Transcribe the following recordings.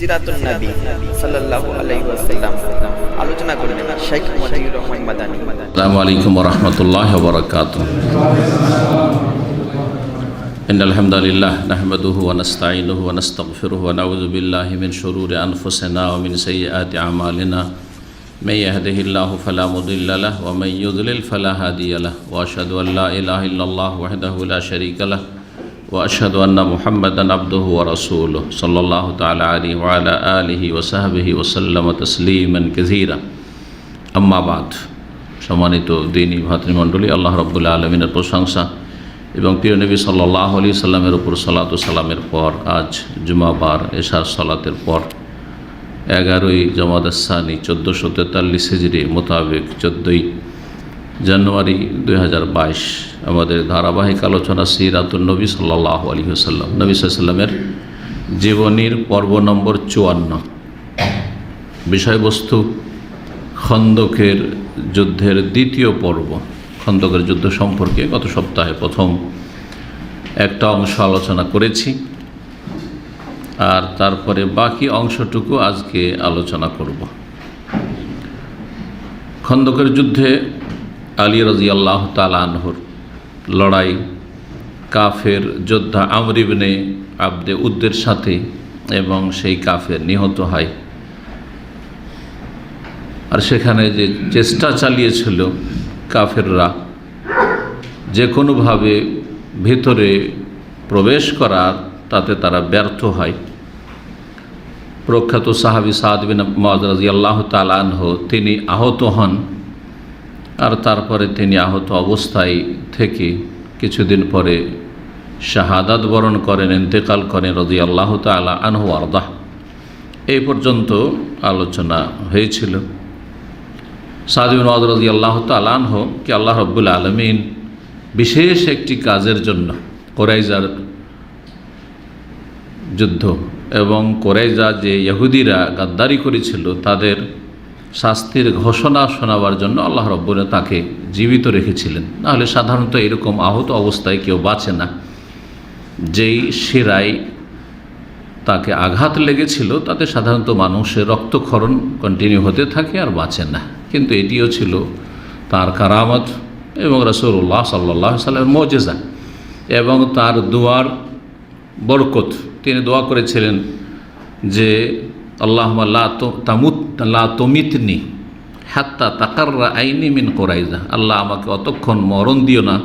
সিরাতুন নবী সাল্লাল্লাহু আলাইহি ওয়াসাল্লাম আলোচনা করবেন শেখ মতিউর রহমান মাদানী। আসসালামু আলাইকুম ওয়া রাহমাতুল্লাহি ওয়া বারাকাতুহু। ইন্নাল হামদালিল্লাহ নাহমাদুহু ওয়া নাস্তাঈনুহু ওয়া নাস্তাগফিরুহু ওয়া নাউযু বিল্লাহি মিন শুরুরি আনফুসিনা ওয়া মিন সাইয়্যাতি আমালিনা। মান ইয়াহদিহিল্লাহু ফালা মুদিল্লা লাহু ওয়া মান ইউদ্লিল ফালা হাদিয়া লাহু ওয়া আশহাদু আল লা ইলাহা ইল্লাল্লাহু ওয়াহদাহু লা শারীকা লাহু ওয়া আশহাদু আন্না মুহাম্মাদান আবদুহু ওয়া রাসূলুহু সাল্লাল্লাহু তাআলা আলাইহি ওয়া আলা আলিহি ওয়া সাহবিহি ওয়া সাল্লামা তাসলিমান কাসীরা। আম্মা বাদ। সম্মানিত দ্বীনী ভাতৃমণ্ডলী, আল্লাহ রাব্বুল আলামিনের প্রশংসা এবং প্রিয় নবী সাল্লাল্লাহু আলাইহি সাল্লামের উপর সালাতু সালামের পর আজ জুমাবার এশার সালাতের পর 11ই জমাদাস সানি 1443 হিজরি মোতাবেক 14ই জানুয়ারি 2022 আমাদের ধারাবাহিক আলোচনা সিরাতুন নবী সাল্লাল্লাহু আলাইহি ওয়াসাল্লাম, নবী সাল্লাল্লাহু আলাইহি ওয়াসাল্লামের জীবনীর পর্ব নম্বর 54। বিষয়বস্তু খন্দকের যুদ্ধের দ্বিতীয় পর্ব। খন্দকের যুদ্ধ সম্পর্কে গত সপ্তাহে প্রথম একটা অংশ আলোচনা করেছি, আর তারপরে বাকি অংশটুকু আজকে আলোচনা করব। খন্দকের যুদ্ধে আলী রাদিয়াল্লাহু তাআলা আনহুর লড়াই কাফের যোদ্ধা আমর ইবনে আবদে উদ্দের সাথে, এবং সেই কাফের নিহত হয়। আর সেখানে যে চেষ্টা চালিয়েছিল কাফেররা যে কোনোভাবে ভিতরে প্রবেশ করার, তাতে তারা ব্যর্থ হয়। প্রখ্যাত সাহাবী সাদ বিন মুআয রাদিয়াল্লাহু তাআলা আনহু তিনি আহত হন, আর তারপরে তিনি আহত অবস্থায় থেকে কিছুদিন পরে শাহাদাত বরণ করেন, ইন্তেকাল করেন রাদিয়াল্লাহু তাআলা আনহু আরদাহ। এই পর্যন্ত আলোচনা হয়েছিল। সাদ বিন মুআয রাদিয়াল্লাহু তাআলা আনহু কে আল্লাহ রাব্বুল আলামিন বিশেষ একটি কাজের জন্য কুরাইজার যুদ্ধ এবং কুরাইজা যে ইহুদিরা গাদ্দারি করেছিল তাদের শাস্তির ঘোষণা শোনাবার জন্য আল্লাহ রাব্বুল তাকে জীবিত রেখেছিলেন। নাহলে সাধারণত এরকম আহত অবস্থায় কেউ বাঁচে না। যেই শিরায় তাকে আঘাত লেগেছিল তাতে সাধারণত মানুষের রক্তক্ষরণ কন্টিনিউ হতে থাকে আর বাঁচে না। কিন্তু এটিও ছিল তার কারামত এবং রাসূলুল্লাহ সাল্লাল্লাহু আলাইহি ওয়াসাল্লামের মুজিজা এবং তার দুয়ার বরকত। তিনি দোয়া করেছিলেন যে আল্লাহুম্মা লা তুমিতনি হাত্তা তাকাররা আইনি মিন কুরাইজা। আল্লাহ, আমাকে অতক্ষণ মরণ দিও না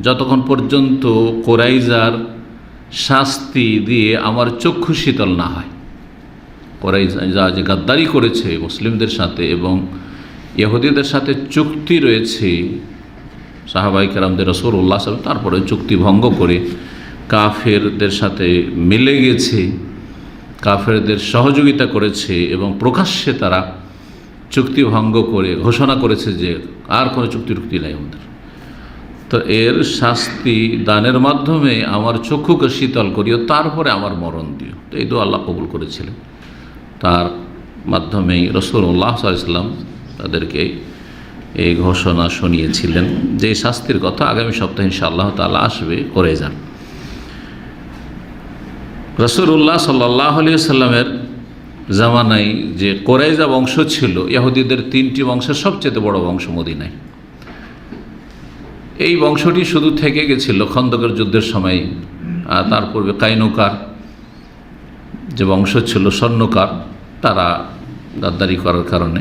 যতক্ষণ পর্যন্ত কুরাইজার শাস্তি দিয়ে আমার চক্ষু শীতল না হয়। কুরাইজা যে গাদ্দারি করেছে মুসলিমদের সাথে এবং ইহুদিদের সাথে চুক্তি রয়েছে সাহাবায়ে কেরামদের রাসূলুল্লাহ সাল্লাল্লাহু আলাইহি ওয়াসাল্লাম, তারপরে চুক্তি ভঙ্গ করে কাফেরদের সাথে মিলে গেছে, কাফেরদের সহযোগিতা করেছে এবং প্রকাশ্যে তারা চুক্তি ভঙ্গ করে ঘোষণা করেছে যে আর কোনো চুক্তি নাই আমাদের। তো এর শাস্তি দানের মাধ্যমে আমার চক্ষুকে শীতল করিও, তারপরে আমার মরণ দিও। তো এই দোয়া আল্লাহ কবুল করেছিলেন। তার মাধ্যমেই রাসূলুল্লাহ সাল্লাল্লাহু আলাইহি ওয়াসাল্লাম তাদেরকে এই ঘোষণা শুনিয়েছিলেন যে শাস্তির কথা আগামী সপ্তাহে ইনশাআল্লাহ তাআলা আসবে কুরাইজা। রাসূলুল্লাহ সাল্লাল্লাহু আলাইহি ওয়াসাল্লামের জামানায় যে কুরাইজা বংশ ছিল, ইহুদিদের 3টি বংশের সবচেয়ে বড় বংশ মদিনায়। এই বংশটি শুধু থেকে গেছিল খন্দকের যুদ্ধের সময়। তার পূর্বে কাইনুকার যে বংশ ছিল, স্বর্ণকার, তারা গাদ্দারি করার কারণে,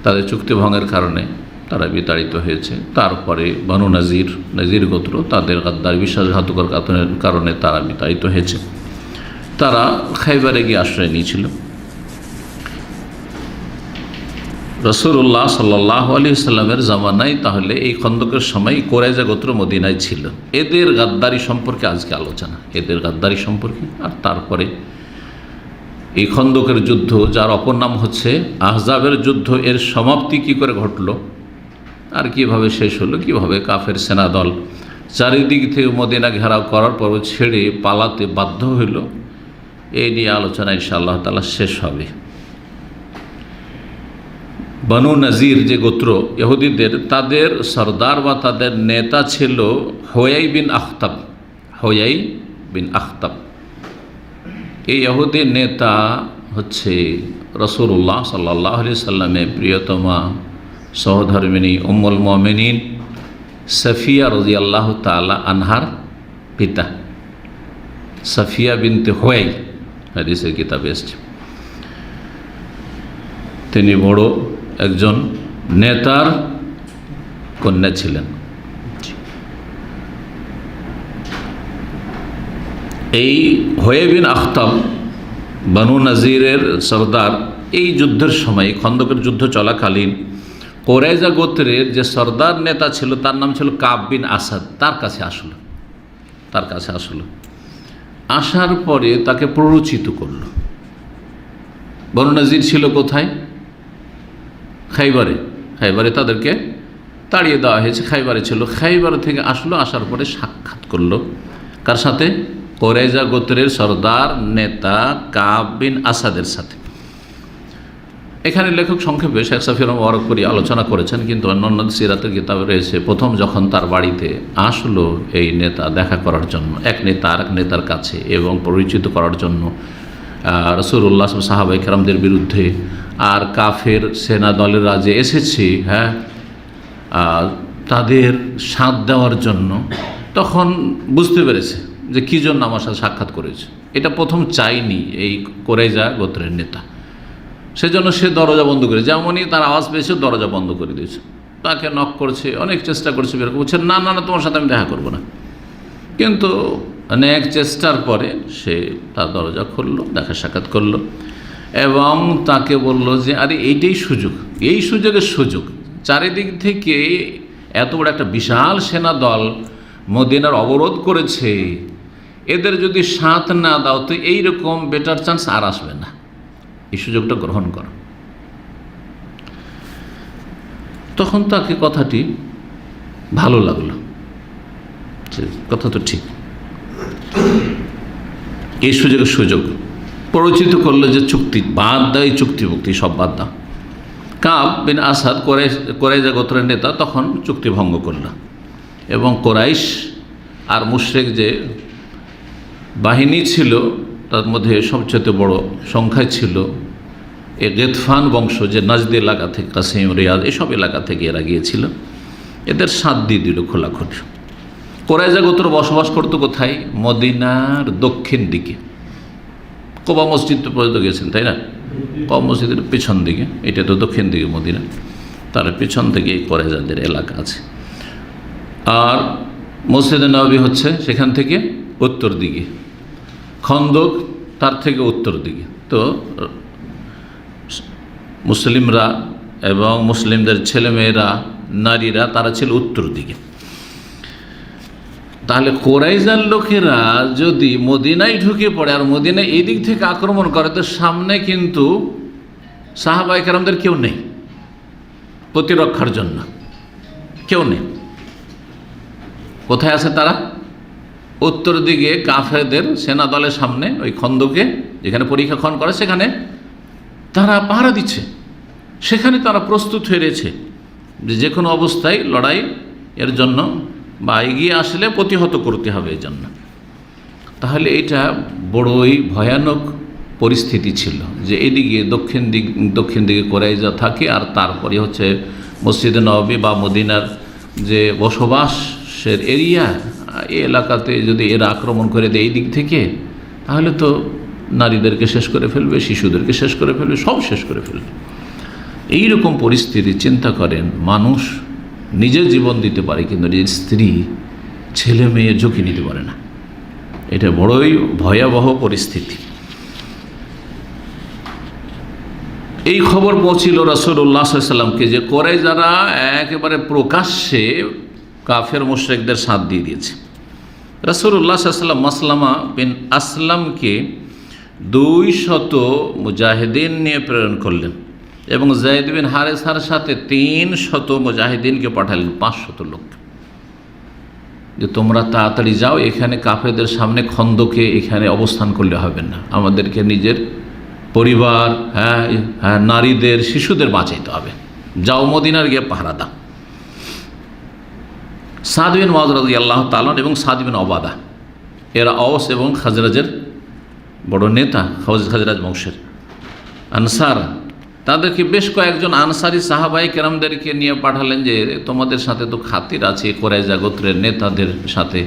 তাদের চুক্তি ভঙ্গের কারণে তারা বিতাড়িত হয়েছে। তারপরে বনু নাজির গোত্র, তাদের গাদ্দারি বিশ্বাসঘাতকর কারণে তারা বিতাড়িত হয়েছে। তারা খাইবারে গিয়ে আশ্রয় নিয়েছিল। রাসূলুল্লাহ সাল্লাল্লাহু আলাইহি ওয়াসাল্লামের জামানায় তাহলে এই খন্দকের সময় কুরাইজা গোত্র মদিনায় ছিল। এদের গাদ্দারি সম্পর্কে আজকে আলোচনা, এদের গাদ্দারি সম্পর্কে। আর তারপরে এই খন্দকের যুদ্ধ, যার অপর নাম হচ্ছে আহজাবের যুদ্ধ, এর সমাপ্তি কী করে ঘটলো আর কিভাবে শেষ হলো, কিভাবে কাফের সেনাদল চারিদিক থেকে মদিনা ঘেরাও করার পর ছেড়ে পালাতে বাধ্য হইল, এই নিয়ে আলোচনা ইনশাআল্লাহ তাআলা শেষ হবে। বনু নাজির যে গোত্র ইহুদিদের, তাদের সরদার বা তাদের নেতা ছিল হুয়াই বিন আখতাব। এই ইহুদি নেতা হচ্ছে রাসূলুল্লাহ সাল্লাল্লাহু আলাইহি সাল্লামের প্রিয়তমা সহধর্মিণী উম্মুল মুমিনিন সাফিয়া রাদিয়াল্লাহু তাআলা আনহার পিতা, সাফিয়া বিনতে হুয়াই, হাদিসের কিতাবে এসেছে। তিনি বড় একজন নেতার কন্যা ছিলেন। এই হুয়াই বিন আখতাব বানু নাজিরের সর্দার এই যুদ্ধের সময়, খন্দকের যুদ্ধ চলাকালীন কোরাইজা গোত্রের যে সর্দার নেতা ছিল তার নাম ছিল কাব বিন আসাদ, তার কাছে আসলো। আসার পরে তাকে প্ররোচিত করল। বনু নাজির ছিল কোথায়? খাইবারে তাদেরকে তাড়িয়ে দেওয়া হয়েছে, খাইবারে ছিল। খাইবার থেকে আসলো, আসার পরে সাক্ষাৎ করলো কার সাথে? কোরাইজা গোত্রের সর্দার নেতা কাব বিন আসাদের সাথে। এখানে লেখক সংক্ষেপে শেখ সাফিউর রহমান ওয়ারকপুরি আলোচনা করেছেন, কিন্তু অন্যান্য সিরাতের কিতাবে রয়েছে প্রথম যখন তার বাড়িতে আসলো এই নেতা দেখা করার জন্য, এক নেতা আর এক নেতার কাছে, এবং পরিচিত করার জন্য রাসূলুল্লাহ সাহাবায়ে কেরামদের বিরুদ্ধে আর কাফের সেনা দলেরা যে এসেছে, হ্যাঁ, তাদের সাথ দেওয়ার জন্য, তখন বুঝতে পেরেছে যে কী জন্য আমার সাথে সাক্ষাৎ করেছে। এটা প্রথম চাইনি এই কোরাইজা গোত্রের নেতা, সেজন্য সে দরজা বন্ধ করে, যেমনই তার আওয়াজ পেয়েছে দরজা বন্ধ করে দিয়েছে। তাকে নক করছে, অনেক চেষ্টা করছে, বের বলছে না, তোমার সাথে আমি দেখা করবো না। কিন্তু অনেক চেষ্টার পরে সে তার দরজা খুললো, দেখা সাক্ষাৎ করলো, এবং তাকে বলল যে আরে এইটাই সুযোগ, এই সুযোগের সুযোগ, চারিদিক থেকে এত বড় একটা বিশাল সেনা দল মদিনার অবরোধ করেছে, এদের যদি সাথ না দাও তো এইরকম বেটার চান্স আর আসবে না, এই সুযোগটা গ্রহণ করো। তখন তাকে কথাটি ভালো লাগলো, কথা তো ঠিক, এই সুযোগ পরিচিত করলো যে চুক্তি বাদ দাও, এই চুক্তিভুক্তি সব বাদ দাও। কাব বিন আসাদ কোরাইজা গোত্রের নেতা তখন চুক্তি ভঙ্গ করল, এবং কোরাইশ আর মুশরিক যে বাহিনী ছিল তার মধ্যে সবচেয়ে বড় সংখ্যায় ছিল এ গেতফান বংশ, যে নাজদ এলাকা থেকে, কাসিম, রিয়াদ, এসব এলাকা থেকে এরা গিয়েছিল, এদের সাথ দিয়ে দিল খোলাখুলি। কোরাইজা গোত্র বসবাস করতো কোথায়? মদিনার দক্ষিণ দিকে। কোবা মসজিদ তো পর্যন্ত গেছেন, তাই না? কোবা মসজিদের পেছন দিকে, এটা তো দক্ষিণ দিকে মদিনা, তার পেছন থেকে কোরাইজাদের এলাকা আছে। আর মসজিদে নববী হচ্ছে সেখান থেকে উত্তর দিকে, খন্দক তার থেকে উত্তর দিকে। তো মুসলিমরা এবং মুসলিমদের ছেলেমেয়েরা, নারীরা, তারা ছিল উত্তর দিকে। তাহলে কোরাইজার লোকেরা যদি মদিনায় ঢুকে পড়ে আর মদিনায় এই দিক থেকে আক্রমণ করে, তো সামনে কিন্তু সাহাবায়ে কেরামদের কেউ নেই প্রতিরক্ষার জন্য, কেউ নেই। কোথায় আছে তারা? উত্তর দিকে কাফেরদের সেনা দলের সামনে, ওই খন্দকে যেখানে পরীক্ষাক্ষণ করে সেখানে তারা পাহারা দিচ্ছে, সেখানে তারা প্রস্তুত হয়ে রয়েছে যে কোনো অবস্থায় লড়াই এর জন্য বা এগিয়ে আসলে প্রতিহত করতে হবে এই জন্য। তাহলে এটা বড়ই ভয়ানক পরিস্থিতি ছিল যে এদিকে দক্ষিণ দিকে কোরাইজা থাকে, আর তারপরে হচ্ছে মসজিদে নববী বা মদিনার যে বসবাসের এরিয়া, এই এলাকাতে যদি এরা আক্রমণ করে দেয় এই দিক থেকে, তাহলে তো নারীদেরকে শেষ করে ফেলবে, শিশুদেরকে শেষ করে ফেলবে, সব শেষ করে ফেলবে। এইরকম পরিস্থিতি চিন্তা করেন, মানুষ নিজের জীবন দিতে পারে কিন্তু নিজের স্ত্রী, ছেলে মেয়ে ঝুঁকি নিতে পারে না। এটা বড়ই ভয়াবহ পরিস্থিতি। এই খবর পৌঁছিল রাসূলুল্লাহ সাল্লাল্লাহু আলাইহি ওয়াসাল্লামকে যে কোরাইজারা একেবারে প্রকাশ্যে কাফের মুশরিকদের সাথ দিয়ে দিয়েছে। রাসূলুল্লাহ সাল্লাল্লাহু আলাইহি ওয়াসাল্লাম মাসলামা বিন আসলামকে 200 মুজাহিদিন নিয়ে প্রেরণ করলেন, এবং যায়েদ বিন হারেসার সাথে 300 মুজাহিদিনকে পাঠালেন, 500 লোক, যে তোমরা তাড়াতাড়ি যাও, এখানে কাফেরদের সামনে খন্দকে এখানে অবস্থান করলে হবে না, আমাদেরকে নিজের পরিবার, নারীদের, শিশুদের বাঁচাইতে হবে, যাও মদিনার গিয়ে পাহারা দাও। সাদ বিন মুআয রাদিয়াল্লাহু তাআলা এবং সাদ বিন উবাদা, এরা আওস এবং খাজরাজের বড় নেতা খাজরাজ বংশের আনসার, তাদেরকে বেশ কয়েকজন আনসারি সাহাবাই কেরামদেরকে নিয়ে পাঠালেন যে তোমাদের সাথে তো খাতির আছে কুরাইজা গোত্রের নেতাদের সাথে,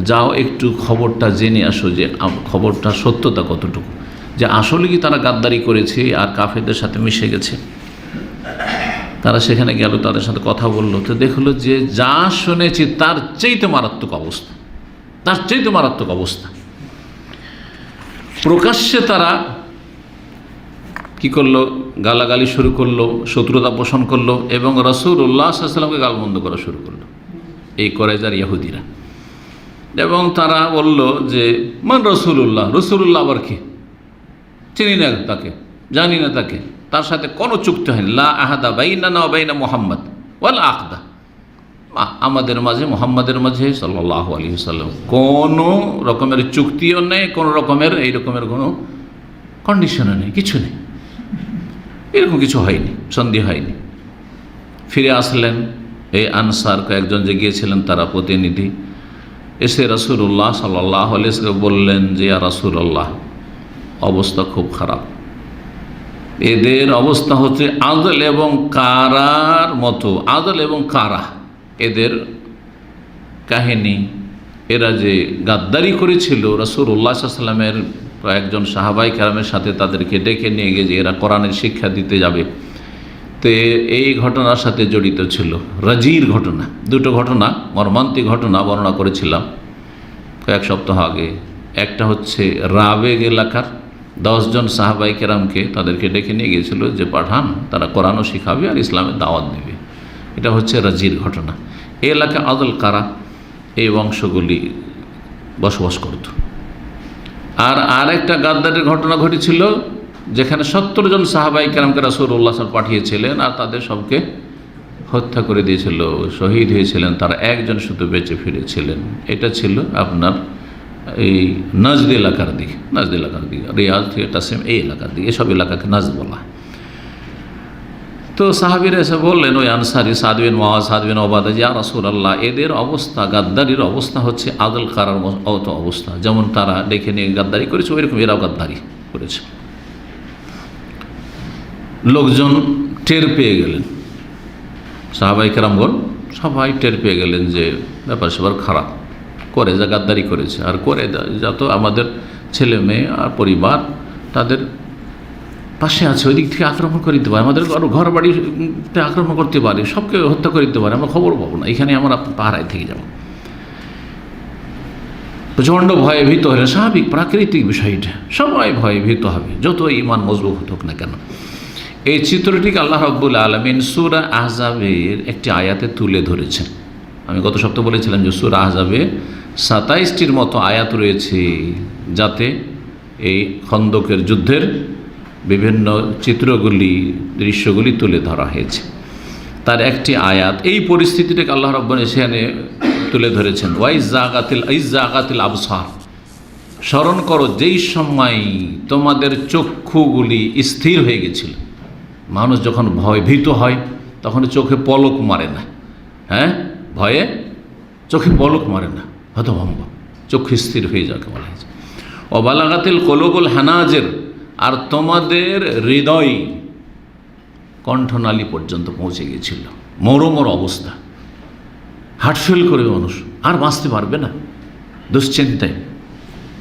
যাও একটু খবরটা জেনে আসো যে খবরটা সত্যতা কতটুকু, যে আসলে কি তারা গাদ্দারি করেছে আর কাফেরদের সাথে মিশে গেছে। তারা সেখানে গেল, তাদের সাথে কথা বললো, তো দেখলো যে যা শুনেছি তার চাইতে মারাত্মক অবস্থা, তার চাইতে মারাত্মক অবস্থা। প্রকাশ্যে তারা কি করলো, গালাগালি শুরু করলো, শত্রুতা পোষণ করলো এবং রাসূলুল্লাহ সাল্লাল্লাহু আলাইহি ওয়াসাল্লামকে গালমন্দ করা শুরু করলো এই কুরাইজার ইহুদিরা। এবং তারা বলল যে মান রাসূলুল্লাহ, রাসূলুল্লাহ আবার কি, চিনি না তাকে, জানি না তাকে, তার সাথে কোনো চুক্তি হয়নি। লা আহাদা বাইনানা ওয়া বাইনা মুহাম্মদ ওয়াল আকদা, আমাদের মাঝে মুহাম্মাদের মাঝে সাল্লাল্লাহু আলাইহি ওয়াসাল্লাম কোনো রকমের চুক্তিও নেই, কোনো রকমের এই রকমের কোনো কন্ডিশনও নেই, কিছু নেই, এরকম কিছু হয়নি, সন্ধি হয়নি। ফিরে আসলেন এই আনসার কয়েকজন যে গিয়েছিলেন তারা প্রতিনিধি, এসে রাসূলুল্লাহ সাল্লাল্লাহু আলাইহি ওয়াসাল্লাম বললেন যে ইয়া রাসূলুল্লাহ, অবস্থা খুব খারাপ, এদের অবস্থা হচ্ছে আদল এবং কারার মতো, আদল এবং কারা এদের কাহিনী। এরা যে গাদ্দারি করেছিল রাসূলুল্লাহ সাল্লাল্লাহু আলাইহি ওয়াসাল্লামের কয়েকজন সাহাবাই কেরামের সাথে, তাদেরকে ডেকে নিয়ে গিয়ে যে এরা কোরআনের শিক্ষা দিতে যাবে, তো এই ঘটনার সাথে জড়িত ছিল। রাজির ঘটনা, দুটো ঘটনা, মর্মান্তিক ঘটনা বর্ণনা করেছিলাম কয়েক সপ্তাহ আগে। একটা হচ্ছে রাবেগ এলাকার 10 জন সাহাবাই কেরামকে তাদেরকে ডেকে নিয়ে গিয়েছিল যে পাঠান, তারা কোরআনও শিখাবে আর ইসলামের দাওয়াত দেবে, এটা হচ্ছে রাজির ঘটনা। এই এলাকায় আদল কারা এই বংশগুলি বসবাস করত। আর একটা গাদ্দারের ঘটনা ঘটেছিল যেখানে 70 জন সাহাবাই কেরামকে রাসূলুল্লাহ সাল্লাল্লাহু পাঠিয়েছিলেন আর তাদের সবকে হত্যা করে দিয়েছিল, শহীদ হয়েছিলেন, তার একজন শুধু বেঁচে ফিরেছিলেন। এটা ছিল আপনার এই নাজদ এলাকার দিকে, নাজদ এলাকার দিকে, রিয়াজ থেকে কাসিম এই এলাকার দিকে, এসব এলাকাকে নাজদ বলা। তো সাহাবীরা এসে বললেন ওই আনসারি সাদ বিন মুআয, সাদ বিন উবাদা, ইয়া রাসূলুল্লাহ, এদের অবস্থা, গাদ্দারির অবস্থা হচ্ছে আদল কারার মতো অবস্থা, যেমন তারা ডেকে নিয়ে গাদ্দারি করেছে ওইরকম এরাও গাদ্দারি করেছে। লোকজন টের পেয়ে গেলেন, সাহাবাই কেরামগণ সবাই টের পেয়ে গেলেন যে ব্যাপার স্যাপার খারাপ, করে যা গাদ্দারি করেছে, আর করে যত আমাদের ছেলে মেয়ে আর পরিবার তাদের পাশে আছে, ওই দিক থেকে আক্রমণ করে দিতে পারে, আমাদের ঘর বাড়িতে আক্রমণ করতে পারে, সবকে হত্যা করে দিতে পারে, আমরা খবর পাবো না, এখানে আমরা পাহারায় থেকে যাব। প্রচণ্ড ভয়ে ভীত হলে স্বাভাবিক প্রাকৃতিক বিষয়টা, সবাই ভয়ে ভীত হবে যত ঈমান মজবুত হোক না কেন। এই চিত্রটিকে আল্লাহ রাব্বুল আলামিন সূরা আহজাবের একটি আয়াতে তুলে ধরেছেন। আমি গত সপ্তাহে বলেছিলাম যে সূরা আহজাবে 27টির মতো আয়াত রয়েছে যাতে এই খন্দকের যুদ্ধের বিভিন্ন চিত্রগুলি, দৃশ্যগুলি তুলে ধরা হয়েছে। তার একটি আয়াত এই পরিস্থিতিটাকে আল্লাহ রাব্বুল সেখানে তুলে ধরেছেন। ওয়াইজাগাতিল আবসার, স্মরণ করো যেই সময় তোমাদের চক্ষুগুলি স্থির হয়ে গেছিল। মানুষ যখন ভীত হয় তখন চোখে পলক মারে না, হ্যাঁ, ভয়ে চোখে পলক মারে না, হতভম্ব, চক্ষু স্থির হয়ে যাকে বলা হয়েছে। অবালাগাতিল কলুবুল হানাজের, আর তোমাদের হৃদয় কণ্ঠনালী পর্যন্ত পৌঁছে গিয়েছিল, মরমর অবস্থা, হার্টফেল করবে মানুষ, আর বাঁচতে পারবে না, দুশ্চিন্তায়,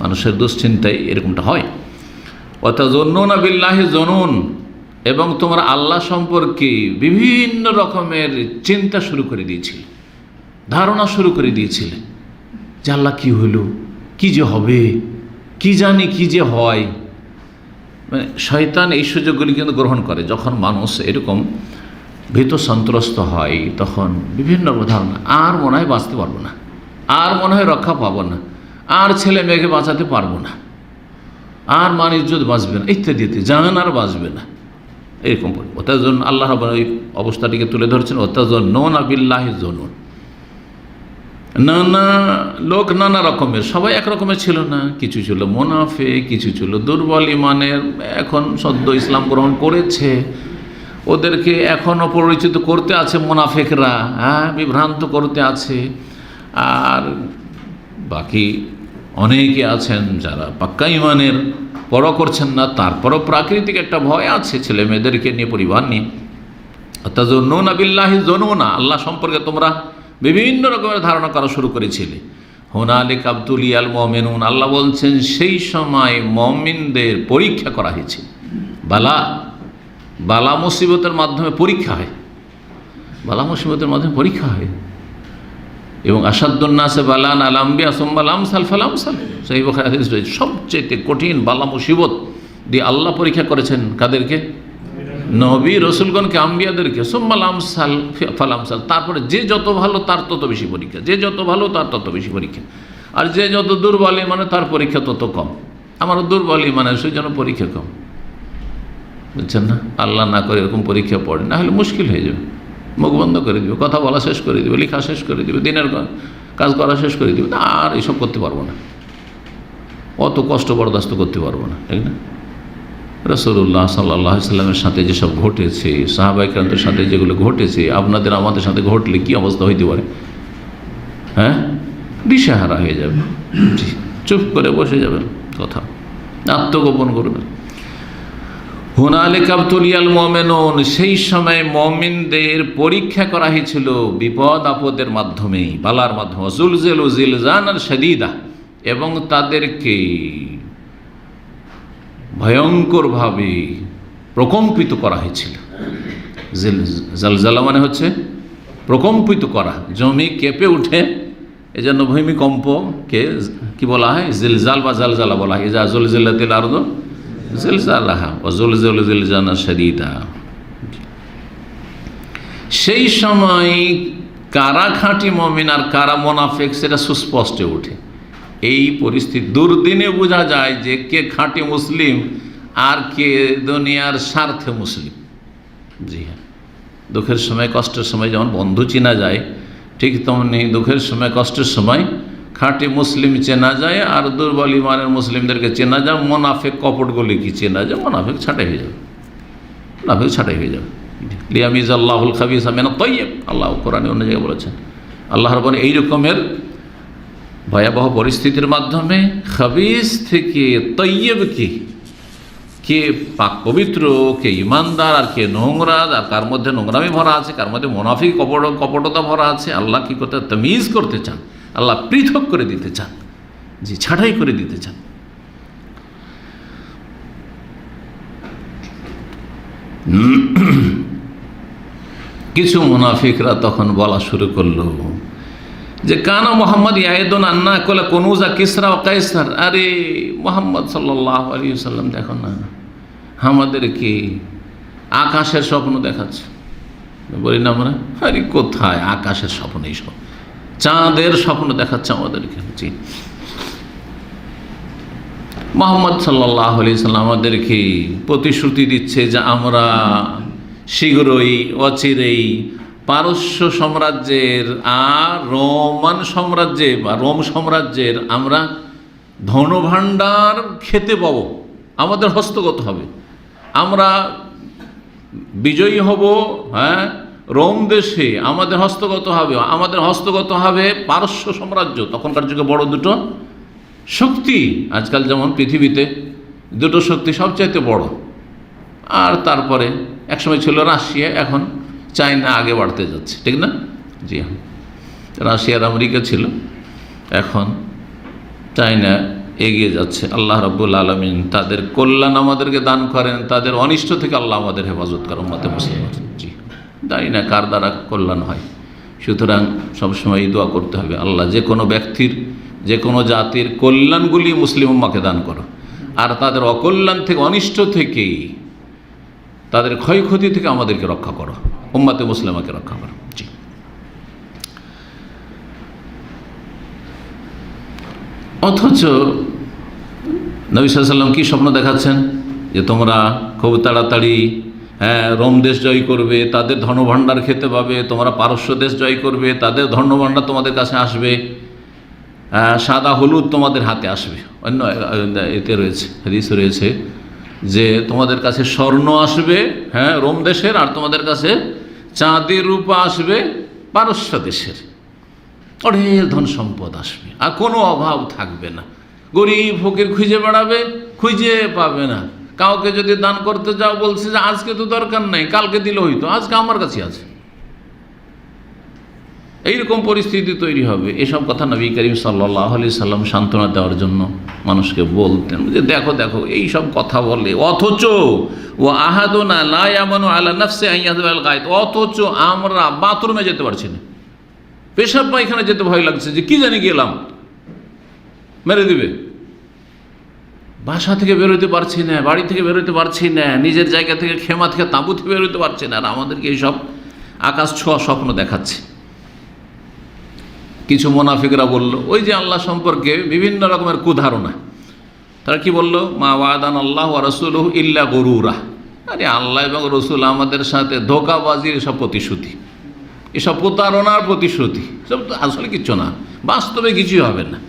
মানুষের দুশ্চিন্তায় এরকমটা হয়। ওয়াতাযুন্নুনা বিল্লাহি যুনুন, এবং তোমরা আল্লাহ সম্পর্কে বিভিন্ন রকমের চিন্তা শুরু করে দিয়েছিলে, ধারণা শুরু করে দিয়েছিলে যে আল্লাহ কী হইল, কী যে হবে, কি জানি কি যে হয়। মানে শয়তান এই সুযোগগুলি কিন্তু গ্রহণ করে, যখন মানুষ এরকম ভীত সন্ত্রস্ত হয় তখন বিভিন্ন ধারণা, আর মনে হয় বাঁচতে পারবো না, আর মনে হয় রক্ষা পাবো না, আর ছেলে মেয়েকে বাঁচাতে পারবো না, আর মান ইজ্জত বাঁচবে না, ইত্যাদি জান আর বাঁচবে না, এরকম পড়ে। ওতাজন আল্লাহ রাব্বুল এই অবস্থাটিকে তুলে ধরছেন। ওয়াতাযুন্নুনা বিল্লাহি যুনুন, নানা লোক নানা রকমের, সবাই এক রকমের ছিল না, কিছু ছিল মুনাফিক, কিছু ছিল দুর্বল ইমানের, এখন সদ্য ইসলাম গ্রহণ করেছে, ওদেরকে এখনও পরিচিত করতে আছে মুনাফিকরা, হ্যাঁ, বিভ্রান্ত করতে আছে। আর বাকি অনেকে আছেন যারা পাক্কা ইমানের পরোয়া করছেন না, তারপরও প্রাকৃতিক একটা ভয় আছে ছেলে মেয়েদেরকে নিয়ে, পরিবার নিয়ে। তাজুন্নুনা বিল্লাহি জুনুনা, আল্লাহ সম্পর্কে তোমরা বিভিন্ন রকমের ধারণা করা শুরু করেছিলে। হুনালিকা ইবতুলিয়াল মুমিনুন, আল্লাহ বলছেন সেই সময় মুমিনদের পরীক্ষা করা হয়েছে। বালা মুসিবতের মাধ্যমে পরীক্ষা হয়, বালা মুসিবতের মাধ্যমে পরীক্ষা হয়। এবং আসাদুন নাসে বালান আল আম্বিয়া সুম্মা আল আমসাল ফাল আমসাল, সেই বুখারী হাদিস রয়েছে। সবচেয়ে কঠিন বালা মুসিবত দিয়ে আল্লাহ পরীক্ষা করেছেন কাদেরকে? নবী রসুলগণকে, আম্বিয়াদেরকে। সুম্মা আল আমসাল ফাল আমসাল, তারপরে যে যত ভালো তার তত বেশি পরীক্ষা, যে যত ভালো তার তত বেশি পরীক্ষা। আর যে যত দুর্বল মানে তার পরীক্ষা তত কম। আমার দুর্বল মানে সেই জন্য পরীক্ষা কম, বুঝছেন না? আল্লাহ না করে এরকম পরীক্ষা পড়ে, না হলে মুশকিল হয়ে যাবে। মুখ বন্ধ করে দিবে, কথা বলা শেষ করে দিবে, লেখা শেষ করে দিবে, দিনের কাজ করা শেষ করে দিবে, না আর এইসব করতে পারবো না, অত কষ্ট বরদাস্ত করতে পারবো না, ঠিক না? রাসূলুল্লাহ সাল্লাল্লাহু আলাইহি সাল্লামের সাথে যেসব ঘটেছে, সাহাবায়ে কেরামদের সাথে যেগুলো ঘটেছে, আপনাদের আমাদের সাথে ঘটলে কি অবস্থা হইতে পারে? হ্যাঁ, দিশেহারা হয়ে যাবে, চুপ করে বসে যাবেন, কথা আত্মগোপন করবেন। হুনালিকা ইবতুলিয়াল মুমিনুন, সেই সময় মুমিনদের পরীক্ষা করা হয়েছিল বিপদ আপদের মাধ্যমে, বালার মাধ্যমে। জুলজিলু জিলজানান শাদীদা, এবং তাদেরকে ভয়ঙ্করভাবে প্রকম্পিত করা হয়েছিল। জালজালা মানে হচ্ছে প্রকম্পিত করা, জমি কেঁপে উঠে, এজন্য ভূমিকম্পকে কি বলা হয়? জিলজাল বা জালজালা বলা হয়। ইজা জুলজিলাতিল আরদু জিলজালাহা ওয়া জুলজিলু জিলজানান শাদীদা। সেই সময় কারা খাঁটি মুমিন আর কারা মুনাফিক সেটা সুস্পষ্ট ওঠে। এই পরিস্থিতি দুর্দিনে বোঝা যায় যে কে খাঁটি মুসলিম আর কে দুনিয়ার স্বার্থে মুসলিম। জি হ্যাঁ, দুঃখের সময় কষ্টের সময় যেমন বন্ধু চেনা যায়, ঠিক তেমনি দুঃখের সময় কষ্টের সময় খাঁটি মুসলিম চেনা যায়, আর দুর্বল ইমানের মুসলিমদেরকে চেনা যায়। মুনাফিক কপটগুলি কি চেনা যায়? মুনাফিক ছাঁটাই হয়ে যাবে, মুনাফিক ছাঁটাই হয়ে যাবে। লিয়ামিজাল্লাহুল খাবিসা মিনাত তাইয়্যিব, আল্লাহ কোরআনে অন্য জায়গায় বলেছেন। আল্লাহ রাব্বুল এই রকমের ভয়াবহ পরিস্থিতির মাধ্যমে খাবিস থেকে তৈয়বকে, কে পাক পবিত্র, কে ইমানদার, আর কে নোংরা, আর কার মধ্যে নোংরামি ভরা আছে, কার মধ্যে মুনাফিক কপটতা ভরা আছে, আল্লাহ কি করতে তামিজ করতে চান, আল্লাহ পৃথক করে দিতে চান, জি ছাঁটাই করে দিতে চান। কিছু মুনাফিকরা তখন বলা শুরু করলো যে কানা মোহাম্মদ ইয়াহিদুন আন্না কলা কুনুজা কিসরা ও কায়সার। আরে মোহাম্মদ সাল্লাল্লাহু আলাইহি ওয়াসাল্লাম দেখো না, আমাদেরকে আকাশের স্বপ্ন দেখাচ্ছে। বলি না আমরা, আরে কোথায় আকাশের স্বপ্ন, এইসব চাঁদের স্বপ্ন দেখাচ্ছে আমাদেরকে। জি, মোহাম্মদ সাল্লাল্লাহু আলাইহি ওয়াসাল্লাম আমাদেরকে প্রতিশ্রুতি দিচ্ছে যে আমরা শীঘ্রই, অচিরেই পারস্য সাম্রাজ্যের আর রোমান সাম্রাজ্যে বা রোম সাম্রাজ্যের আমরা ধনভাণ্ডার খেতে পাবো, আমাদের হস্তগত হবে, আমরা বিজয়ী হব। হ্যাঁ, রোম দেশে আমাদের হস্তগত হবে, আমাদের হস্তগত হবে পারস্য সাম্রাজ্য। তখনকার যুগে বড় দুটো শক্তি, আজকাল যেমন পৃথিবীতে দুটো শক্তি সবচাইতে বড়, আর তারপরে একসময় ছিল রাশিয়া, এখন চায়না আগে বাড়তে যাচ্ছে, ঠিক না? জি হ্যাঁ, রাশিয়ার আমেরিকা ছিল, এখন চায়না এগিয়ে যাচ্ছে। আল্লাহ রাব্বুল আলামিন তাদের কল্যাণ আমাদেরকে দান করেন, তাদের অনিষ্ট থেকে আল্লাহ আমাদের হেফাজত করেন, উম্মতে মুসলিম। জি, জানি না কার দ্বারা কল্যাণ হয়, সুতরাং সবসময় এই দোয়া করতে হবে, আল্লাহ যে কোনো ব্যক্তির, যে কোনো জাতির কল্যাণগুলি মুসলিম উম্মাকে দান করো, আর তাদের অকল্যাণ থেকে, অনিষ্ট থেকে, তাদের ক্ষয়ক্ষতি থেকে আমাদেরকে রক্ষা করো, উম্মতে মুসলিমাকে রক্ষা করো। জি, অথচ নবী সাল্লাল্লাহু আলাইহি ওয়াসাল্লাম কি স্বপ্ন দেখাচ্ছেন? যে তোমরা খুব তাড়াতাড়ি রোম দেশ জয় করবে, তাদের ধনভাণ্ডার খেতে পাবে, তোমরা পারস্য দেশ জয় করবে, তাদের ধনভাণ্ডার তোমাদের কাছে আসবে, সাদা হলুদ তোমাদের হাতে আসবে। অন্য এতে রয়েছে, হাদিস রয়েছে যে তোমাদের কাছে স্বর্ণ আসবে, হ্যাঁ, রোম দেশের, আর তোমাদের কাছে চাঁদি রূপা আসবে পারস্য দেশের। অঢেল ধন সম্পদ আসবে, আর কোনো অভাব থাকবে না। গরিব ফকির খুঁজে বেড়াবে, খুঁজে পাবে না। কাউকে যদি দান করতে যাও বলছে যে আজকে তো দরকার নেই, কালকে দিলে হইতো, আজকে আমার কাছে আছে। এইরকম পরিস্থিতি তৈরি হবে। এসব কথা নবী করিম সাল্লাল্লাহু আলাইহি সাল্লাম সান্ত্বনা দেওয়ার জন্য মানুষকে বলতেন যে দেখো দেখো এই সব কথা বলে, অথচ ও আহাদুনা লা ইয়ামানু আলা নাফসি আন ইয়াযবাল গায়ত, অথচ আমরা বাথরুমে যেতে পারছি না, পেশাব পায়খানা যেতে ভয় লাগছে যে কি জানি গেলাম মেরে দিবে, বাসা থেকে বেরোতে পারছি না, বাড়ি থেকে বেরোতে পারছি না, নিজের জায়গা থেকে খেমা থেকে তাঁবু থেকে বেরোতে পারছি না, আর আমাদেরকে এইসব আকাশ ছোঁয়া স্বপ্ন দেখাচ্ছে। কিছু মুনাফিকরা বলল, ওই যে আল্লাহ সম্পর্কে বিভিন্ন রকমের কুধারণা, তারা কি বলল, মা ওয়াদান আল্লাহ ওয়া রাসূলুহু ইল্লা গুরুরা, আরে আল্লাহ এবং রসুল আমাদের সাথে ধোঁকাবাজির এসব প্রতিশ্রুতি, এসব প্রতারণার প্রতিশ্রুতি, সব তো আসলে কিচ্ছু না, বাস্তবে কিছুই হবে না।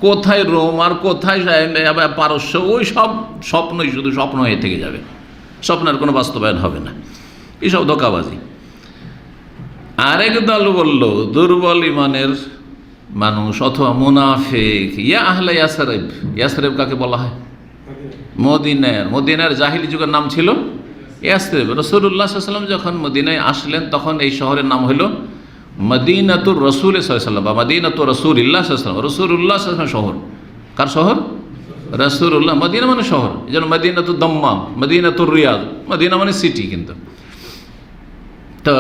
কোথায় রোম আর কোথায় পারস্য, ওই সব স্বপ্নই শুধু স্বপ্ন হয়ে থেকে যাবে, স্বপ্নের কোনো বাস্তবায়ন হবে না, এসব ধোঁকাবাজি। আরেক দল বলল, দুর্বল ইমানের মানুষ অথবা মুনাফিক, ইয়া আহলে ইয়াসরিব, ইয়াসরিব কাকে বলা হয়, মদিনার জাহিলি যুগের নাম ছিল ইয়াসরিব। রাসূলুল্লাহ সাল্লাল্লাহু আলাইহি ওয়াসাল্লাম যখন মদিনায় আসলেন তখন এই শহরের নাম হলো মদিনাতুর রাসূল সাল্লাল্লাহু আলাইহি ওয়াসাল্লাম বা মদিনাতুর রাসূলিল্লাহ সাল্লাল্লাহু আলাইহি ওয়াসাল্লাম। রাসূলুল্লাহ সাল্লাল্লাহু আলাইহি ওয়াসাল্লাম শহর, কার শহর, রাসূলুল্লাহ। মদিনা মানে শহর, যেন মদিনাতুদ দাম্মাম, মদিনাতুর রিয়াদ, মদিনা মানে সিটি। কিন্তু তো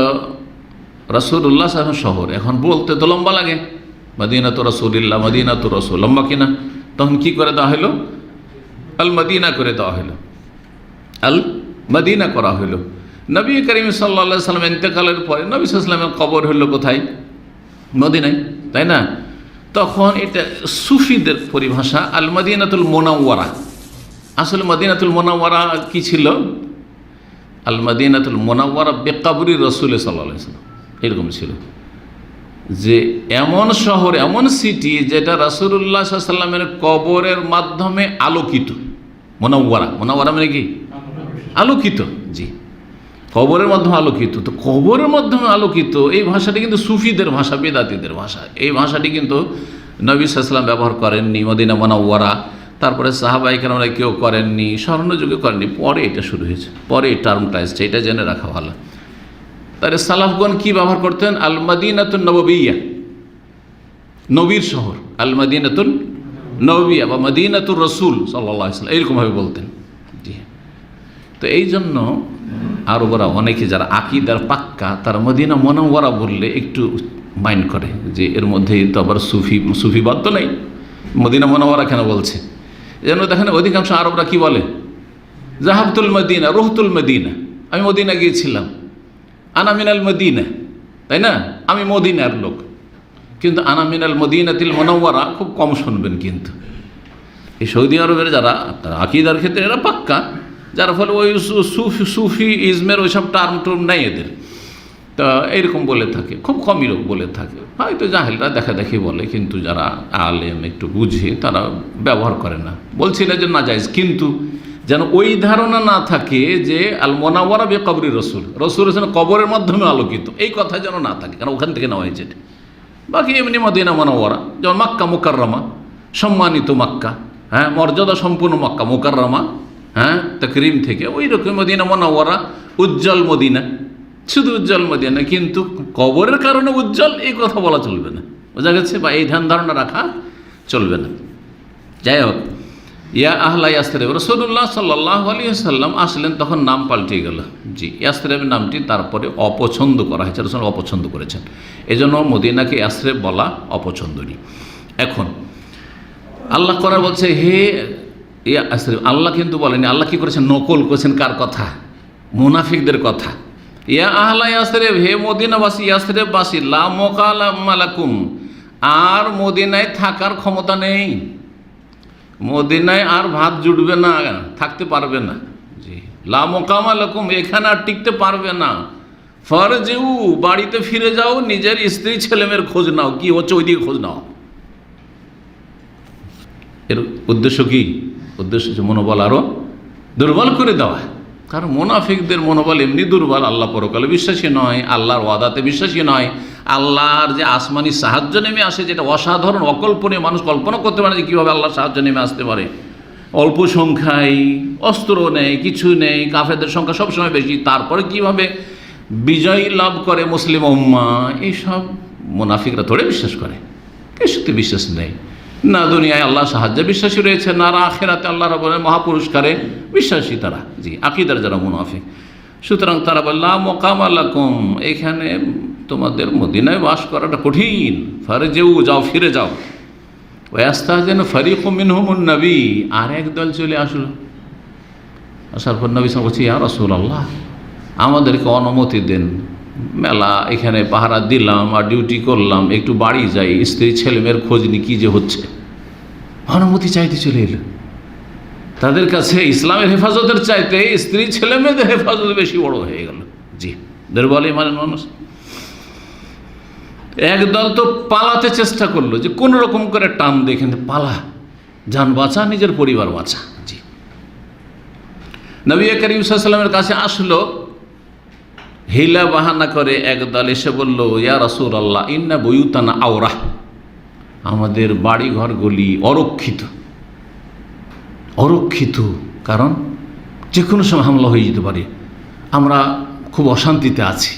রাসূলুল্লাহ সাল্লাল্লাহু আলাইহি ওয়াসাল্লাম শহর, এখন বলতে তো লম্বা লাগে, মদিনাতুর রাসূলিল্লাহ, মদিনাতুর রাসূল, লম্বা কিনা? তখন কি করে দেওয়া হলো, আল মদিনা করে দেওয়া হলো, আল মদিনা করা হলো। নবী করিম সাল্লাল্লাহু আলাইহি ওয়াসাল্লাম ইন্তেকালের পরে নবী সাল্লাল্লাহু আলাইহি ওয়াসাল্লামের কবর হলো কোথায়, মদিনায়, তাই না? তখন এটা সুফিদের পরিভাষা আল মদিনাতুল মুনাওয়ারা। আসলে মদিনাতুল মুনাওয়ারা কি ছিল, আল মদিনাতুল মুনাওয়ারা বেকবরি রাসূল সাল্লাল্লাহু আলাইহি ওয়াসাল্লাম, এরকম ছিল যে এমন শহর, এমন সিটি যেটা রাসূলুল্লাহ সাল্লাল্লাহু আলাইহি ওয়াসাল্লামের কবরের মাধ্যমে আলোকিত। মুনাওয়ারা, মুনাওয়ারা মানে কি, আলোকিত, জি, কবরের মাধ্যমে আলোকিত। তো কবরের মাধ্যমে আলোকিত এই ভাষাটি কিন্তু সুফিদের ভাষা, বেদাতীদের ভাষা। এই ভাষাটি কিন্তু নবী সাল্লাল্লাহু আলাইহি ওয়াসাল্লাম ব্যবহার করেননি, মদিনা মুনাওয়ারা, তারপরে সাহাবায়ে কেরামরা কেউ করেননি, স্বর্ণযুগে করেননি, পরে এটা শুরু হয়েছে, পরে এই টার্মটা এসেছে, এটা জেনে রাখা ভালো। তাহলে সালাফগণ কি ব্যবহার করতেন, আল মদিনাতুন নববিয়্যা, নবীর শহর, আল মদিনাতুন নববিয়্যা বা মদিনাতুর রাসূল সাল্লাল্লাহু আলাইহি ওয়াসাল্লাম, এরকমভাবে বলতেন। জি, তো এই জন্য আরবরা অনেকে যারা আকীদার পাক্কা, তারা মদিনা মুনাওয়ারা বললে একটু মাইন্ড করে যে এর মধ্যেই তো আবার সুফিবাদ তো নেই, মদিনা মুনাওয়ারা কেন বলছে। এই জন্য দেখেন অধিকাংশ আরবরা কি বলে, জাহাবতুল মদিনা, রুহতুল মদিনা, আমি মদিনা গিয়েছিলাম, আনা মিনাল মদিনা, তাই না, আমি মদিনার লোক। কিন্তু আনা মিনাল মদিনাতিল মুনাওয়ারা খুব কম শুনবেন। কিন্তু এই সৌদি আরবের যারা আকীদার ক্ষেত্রে এরা পাক্কা, যার ফলে ওই সুফি ইজমের ওইসব টার্ম টুর্ম নেই এদের, তো এইরকম বলে থাকে, খুব কমই লোক বলে থাকে, হয়তো জাহেলরা দেখা দেখি বলে, কিন্তু যারা আলেম একটু বুঝে তারা ব্যবহার করে না। বলছিলেন যে না জায়েজ, কিন্তু যেন ওই ধারণা না থাকে যে আল মুনাওয়ারা বে কবরি রসুল, রসুল হোসেন কবরের মাধ্যমে আলোকিত, এই কথা যেন না থাকে, কারণ ওখান থেকে নেওয়া হয়েছে। বাকি এমনি মদিনা মুনাওয়ারা, যেমন মক্কা মুকাররমা, সম্মানিত মক্কা, হ্যাঁ, মর্যাদা সম্পূর্ণ মক্কা মুকাররমা, হ্যাঁ, তাকরিম থেকে, ওই রকম মদিনা মুনাওয়ারা, উজ্জ্বল মদিনা, শুধু উজ্জ্বল মদিনা, কিন্তু কবরের কারণে উজ্জ্বল এই কথা বলা চলবে না, বোঝা গেছে, বা এই ধ্যান ধারণা রাখা চলবে না। যাই হোক, ইয়া আহলা ইয়াসরিব, রাসূলুল্লাহ সাল্লাল্লাহু আলাইহি ওয়াসাল্লাম আসলেন, তখন নাম পাল্টে গেল। জি, ইয়াসরিব নামটি তারপরে অপছন্দ করা হয়েছে, রাসূল অপছন্দ করেছেন, এজন্য মদিনাকে ইয়াসরিব বলা অপছন্দনীয়। এখন আল্লাহ করা বলছে হে ইয়াসরিব, আল্লাহ কিন্তু বলেনি, আল্লাহ কি করেছেন, নকল করেছেন কার কথা, মুনাফিকদের কথা। ইয়া আহলা ইয়াসরিব, হে মদিনাবাসী, ইয়াসরিববাসী, লা মুকামা লাকুম, আর মদিনায় থাকার ক্ষমতা নেই, মদিনায় আর ভাত জুটবে না, থাকতে পারবে না। জি, লা মুকামা লাকুম, এখানে আর টিকতে পারবে না। ফারজিউ, বাড়িতে ফিরে যাও, নিজের স্ত্রী ছেলেমেয়ের খোঁজ নাও, কি হচ্ছে ওই দিকে খোঁজ নাও। এর উদ্দেশ্য কি, উদ্দেশ্য হচ্ছে মনোবল আরো দুর্বল করে দেওয়া, কারণ মুনাফিকদের মনোবল এমনি দুর্বল, আল্লাহ পরকালে বিশ্বাসী নয়, আল্লাহর ওয়াদাতে বিশ্বাসী নয়, আল্লাহর যে আসমানি সাহায্য নেমে আসে যেটা অসাধারণ অকল্পনীয়, মানুষ কল্পনা করতে পারে যে কীভাবে আল্লাহর সাহায্য নেমে আসতে পারে। অল্প সংখ্যায়, অস্ত্র নেই, কিছু নেই, কাফেরদের সংখ্যা সবসময় বেশি, তারপরে কিভাবে বিজয় লাভ করে মুসলিম উম্মাহ, এইসব মুনাফিকরা থোড়ে বিশ্বাস করে। কে সত্যি বিশ্বাস নেই, না দুনিয়ায় আল্লাহ সাহায্যে বিশ্বাসী রয়েছে, না আখিরাতে আল্লাহ রাব্বুল মহাপুরস্কারে বিশ্বাসী তারা, জি আকীদার যারা মুনাফিক। সুতরাং তারা বলল মোকাম আলাকুম, এখানে তোমাদের মদিনায় বাস করাটা কঠিন, ফারজিউ, যাও, ফিরে যাও। ওয়াস্তাযিন ফারিকুম মিনহুমুন নবী, আর একদল চলে আসলো। আসার পর নবী সাল্লাল্লাহু আলাইহি ওয়াসাল্লাম বলছে, ইয়া রাসূলুল্লাহ, আমাদেরকে অনুমতি দেন, মেলা এখানে পাহারা দিলাম আর ডিউটি করলাম, একটু বাড়ি যাই, স্ত্রী ছেলে মেয়ের খোঁজ নি কি যে হচ্ছে। অনুমতি চাইতে চলে এলো। তাদের কাছে ইসলামের হেফাজতের চাইতে স্ত্রী ছেলে মেয়েদের হেফাজত বেশি বড় হয়ে গেল। জি, দুর্বল ইমানের মানুষ। একদল তো পালাতে চেষ্টা করলো, যে কোন রকম করে টান দেখেন পালা, যান বাঁচা, নিজের পরিবার বাঁচা। জি, নবী করিম সাল্লাল্লাহু আলাইহি ওয়াসাল্লামের কাছে আসলো, হিলা বাহানা করে একদল এসে বলল, ইয়া রাসূলুল্লাহ, ইন্না বুয়ুতানা আওরাহ, আমাদের বাড়ি ঘরগুলি অরক্ষিত। অরক্ষিত কারণ যে কোনো সময় হামলা হয়ে যেতে পারে, আমরা খুব অশান্তিতে আছি,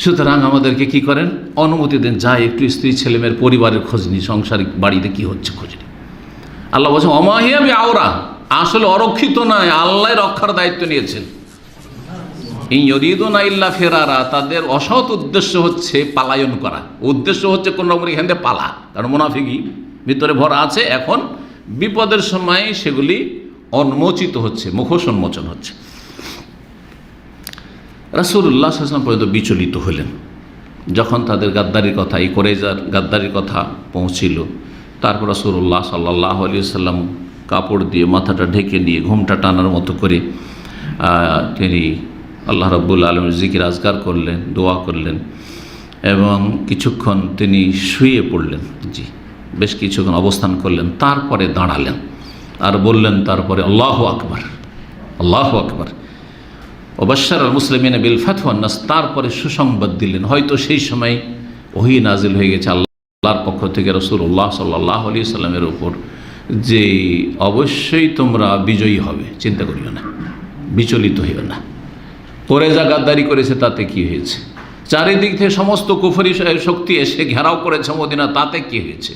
সুতরাং আমাদেরকে কি করেন, অনুমতি দেন, যাই একটু স্ত্রী ছেলেমেয়ের পরিবারের খোঁজ নিই, সাংসারিক বাড়িতে কি হচ্ছে খোঁজ নিই। আল্লাহ বলছেন অমাহিয়া বি আওরা, আসলে অরক্ষিত নয়, আল্লাহ রক্ষার দায়িত্ব নিয়েছেন। ইন ইউরিদুনা ইল্লা ফিরারা, তাদের অসৎ উদ্দেশ্য হচ্ছে পালায়ন করা, উদ্দেশ্য হচ্ছে কোন রকম এখান থেকে পালা, কারণ মুনাফিকই ভিতরে ভরা আছে, এখন বিপদের সময় সেগুলি উন্মোচিত হচ্ছে, মুখোশ উন্মোচন হচ্ছে। রাসূলুল্লাহ সাল্লাল্লাহু আলাইহি ওয়াসাল্লাম পর্যন্ত বিচলিত হলেন যখন তাদের গাদ্দারির কথা, এই কোরাইজার গাদ্দারির কথা পৌঁছিল। তারপর রাসূলুল্লাহ সাল্লাল্লাহু আলাইহি ওয়াসাল্লাম কাপড় দিয়ে মাথাটা ঢেকে নিয়ে ঘুমটা টানার মতো করে তিনি আল্লাহ রাব্বুল আলামিনের জিকির আজকার করলেন, দোয়া করলেন এবং কিছুক্ষণ তিনি শুয়ে পড়লেন। জি, বেশ কিছুক্ষণ অবস্থান করলেন, তারপরে দাঁড়ালেন আর বললেন তারপরে আল্লাহু আকবার, আল্লাহু আকবার, ওবাশশারাল মুসলিমিনা বিল ফাতহি ওয়ান নাস, তারপরে সুসংবাদ দিলেন। হয়তো সেই সময় ওহী নাজিল হয়ে গেছে আল্লাহর পক্ষ থেকে রাসূলুল্লাহ সাল্লাল্লাহু আলাইহি ওয়াসাল্লামের উপর, যে অবশ্যই তোমরা বিজয়ী হবে, চিন্তা করিও না, বিচলিত হইও না। কোরাইজা গাদ্দারি করেছে, তাতে কি হয়েছে? চারিদিক থেকে সমস্ত কুফরি শক্তি এসে ঘেরাও করেছে মদিনা, তাতে কি হয়েছে?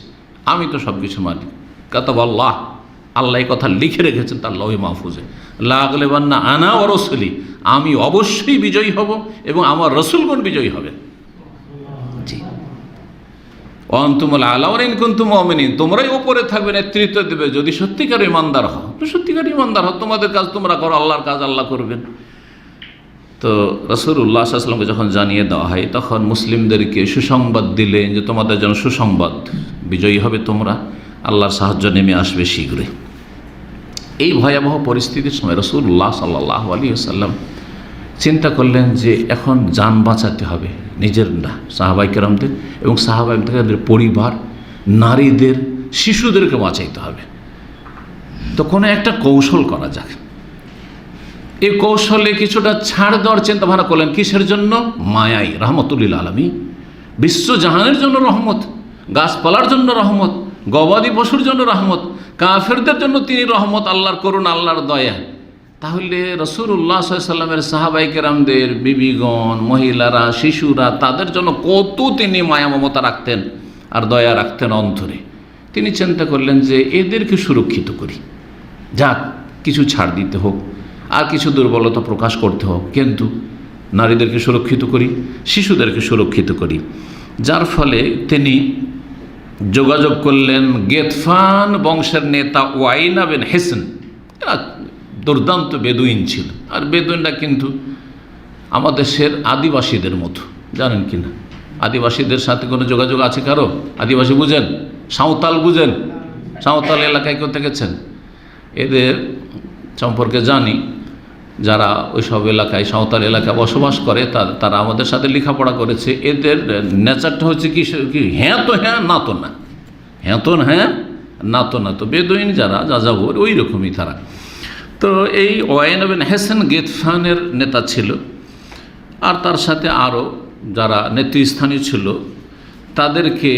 আমি তো সব কিছু মানি। কাতাবাল্লাহ, আল্লাহ এই কথা লিখে রেখেছেন তার লৌহে মাহফুজে, লা আগলিবান্না আনা ওয়া রাসূলি, আমি অবশ্যই বিজয়ী হব এবং আমার রাসূলগণ বিজয়ী হবেন। জি, ওয়া আনতুমুল আ'লাউনা ইন কুনতুম মুমিনিন, তোমরাই উপরে থাকবে, নেতৃত্ব দেবে যদি সত্যিকার ইমানদার হও। তো সত্যিকার ইমানদার হও, তোমাদের কাজ তোমরা করো, আল্লাহর কাজ আল্লাহ করবেন। তো রাসূলুল্লাহ সাল্লাল্লাহু আলাইহি ওয়াসাল্লামকে যখন জানিয়ে দেওয়া হয়, তখন মুসলিমদেরকে সুসংবাদ দিলেন যে তোমাদের জন্য সুসংবাদ, বিজয়ী হবে তোমরা, আল্লাহর সাহায্য নেমে আসবে শীঘ্রই। এই ভয়াবহ পরিস্থিতির সময় রাসূলুল্লাহ সাল্লাল্লাহু আলাইহি ওয়াসাল্লাম চিন্তা করলেন যে এখন জান বাঁচাতে হবে, নিজের না, সাহাবায়ে কেরামদের এবং সাহাবায়ে কেরামদের পরিবার, নারীদের, শিশুদেরকে বাঁচাইতে হবে। তো কোনো একটা কৌশল করা যাক। এই কৌশলে কিছুটা ছাড় দেওয়ার চিন্তা ভাবনা করলেন। কিসের জন্য? মায়াই রাহমাতুল আলামিন, বিশ্বজাহানের জন্য রহমত, গাছপালার জন্য রহমত, গবাদি পশুর জন্য রহমত, কাফেরদের জন্য তিনি রহমত, আল্লাহর করুণা, আল্লাহর দয়া। তাহলে রাসূলুল্লাহ সাল্লাল্লাহু আলাইহি ওয়াসাল্লামের সাহাবায়ে কেরামদের বিবিগণ, মহিলারা, শিশুরা, তাদের জন্য কত তিনি মায়া মমতা রাখতেন আর দয়া রাখতেন অন্তরে। তিনি চিন্তা করলেন যে এদেরকে সুরক্ষিত করি, যাক কিছু ছাড় দিতে হোক আর কিছু দুর্বলতা প্রকাশ করতে হোক, কিন্তু নারীদেরকে সুরক্ষিত করি, শিশুদেরকে সুরক্ষিত করি। যার ফলে তিনি যোগাযোগ করলেন গেতফান বংশের নেতা ওয়াইনা বিন হিসন, দুর্দান্ত বেদুইন ছিল। আর বেদুইনরা কিন্তু আমাদের দেশের আদিবাসীদের মতো, জানেন কি না? আদিবাসীদের সাথে কোনো যোগাযোগ আছে কারো? আদিবাসী বুঝেন? সাঁওতাল বুঝেন? সাঁওতাল এলাকায় করতে গেছেন? এদের সম্পর্কে জানি, যারা ওই সব এলাকায়, সাঁওতাল এলাকায় বসবাস করে, তারা আমাদের সাথে লেখাপড়া করেছে। এদের নেচারটা হচ্ছে কি, হ্যাঁ তো হ্যাঁ, না তো না, হ্যাঁ তো হ্যাঁ, না তো না। তো বেদুইন যারা যাযাবর, ওই রকমই তারা। তো এই ওয়াইন বিন হেসেন গিতফানের নেতা ছিল, আর তার সাথে আরও যারা নেতৃস্থানীয় ছিল তাদেরকে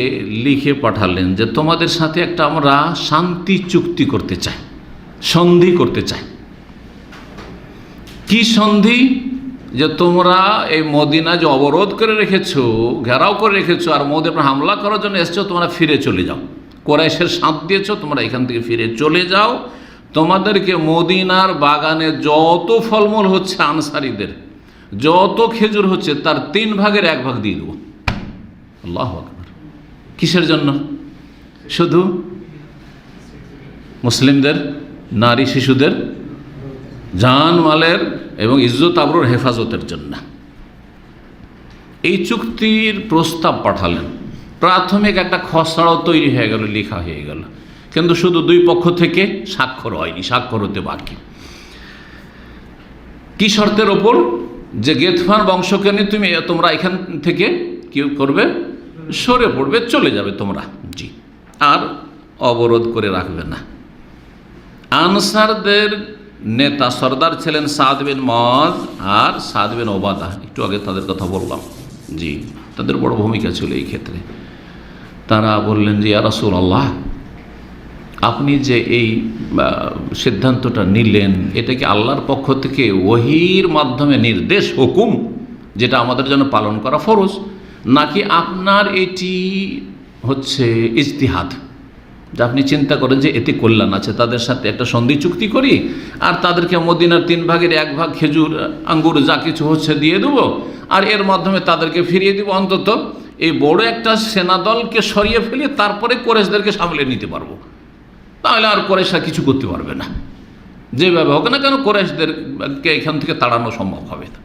লিখে পাঠালেন যে তোমাদের সাথে একটা আমরা শান্তি চুক্তি করতে চাই, সন্ধি করতে চাই। কি সন্ধি? যে তোমরা এই মদিনা যে অবরোধ করে রেখেছো, ঘেরাও করে রেখেছো, আর মদিনার উপর হামলা করার জন্য এসছো, তোমরা ফিরে চলে যাও। কোরাইশের সাথ দিয়েছো, তোমরা এখান থেকে ফিরে চলে যাও। তোমাদেরকে মদিনার বাগানে যত ফলমূল হচ্ছে আনসারীদের, যত খেজুর হচ্ছে, তার 3 ভাগের 1 ভাগ দিয়ে দেবো। আল্লাহু আকবার। কিসের জন্য? শুধু মুসলিমদের, নারী শিশুদের জান মালের এবং ইজ্জত আবরুর হেফাজতের জন্য এই চুক্তির প্রস্তাব পাঠালেন। প্রাথমিক একটা খসড়াও তৈরি হয়ে গেল, লেখা হয়ে গেল, কিন্তু শুধু 2 পক্ষ থেকে স্বাক্ষর হয়নি, স্বাক্ষর হতে বাকি। কি শর্তের ওপর? যে গিতফান বংশকে নিয়ে তোমরা এখান থেকে কি করবে? সরে পড়বে, চলে যাবে তোমরা, জি, আর অবরোধ করে রাখবে না। আনসারদের নেতা সর্দার ছিলেন সাদ বিন মুআয আর সাদ বিন ওবাদা। একটু আগে তাদের কথা বললাম, জি, তাদের বড় ভূমিকা ছিল এই ক্ষেত্রে। তারা বললেন যে ইয়া রাসূলুল্লাহ, আপনি যে এই সিদ্ধান্তটা নিলেন, এটা কি আল্লাহর পক্ষ থেকে ওহীর মাধ্যমে নির্দেশ, হুকুম, যেটা আমাদের জন্য পালন করা ফরজ, নাকি আপনার এটি হচ্ছে ইজতিহাদ, যে আপনি চিন্তা করেন যে এতে কল্যাণ আছে, তাদের সাথে একটা সন্ধি চুক্তি করি আর তাদেরকে মদিনার 3 ভাগের 1 ভাগ খেজুর, আঙ্গুর যা কিছু হচ্ছে দিয়ে দেবো, আর এর মাধ্যমে তাদেরকে ফিরিয়ে দিব, অন্তত এই বড় একটা সেনাদলকে সরিয়ে ফেলে তারপরে কুরাইশদেরকে সামলে নিতে পারবো। তাহলে আর কুরাইশরা কিছু করতে পারবে না, যেভাবে হোক না কেন কুরাইশদেরকে এখান থেকে তাড়ানো সম্ভব হবে না।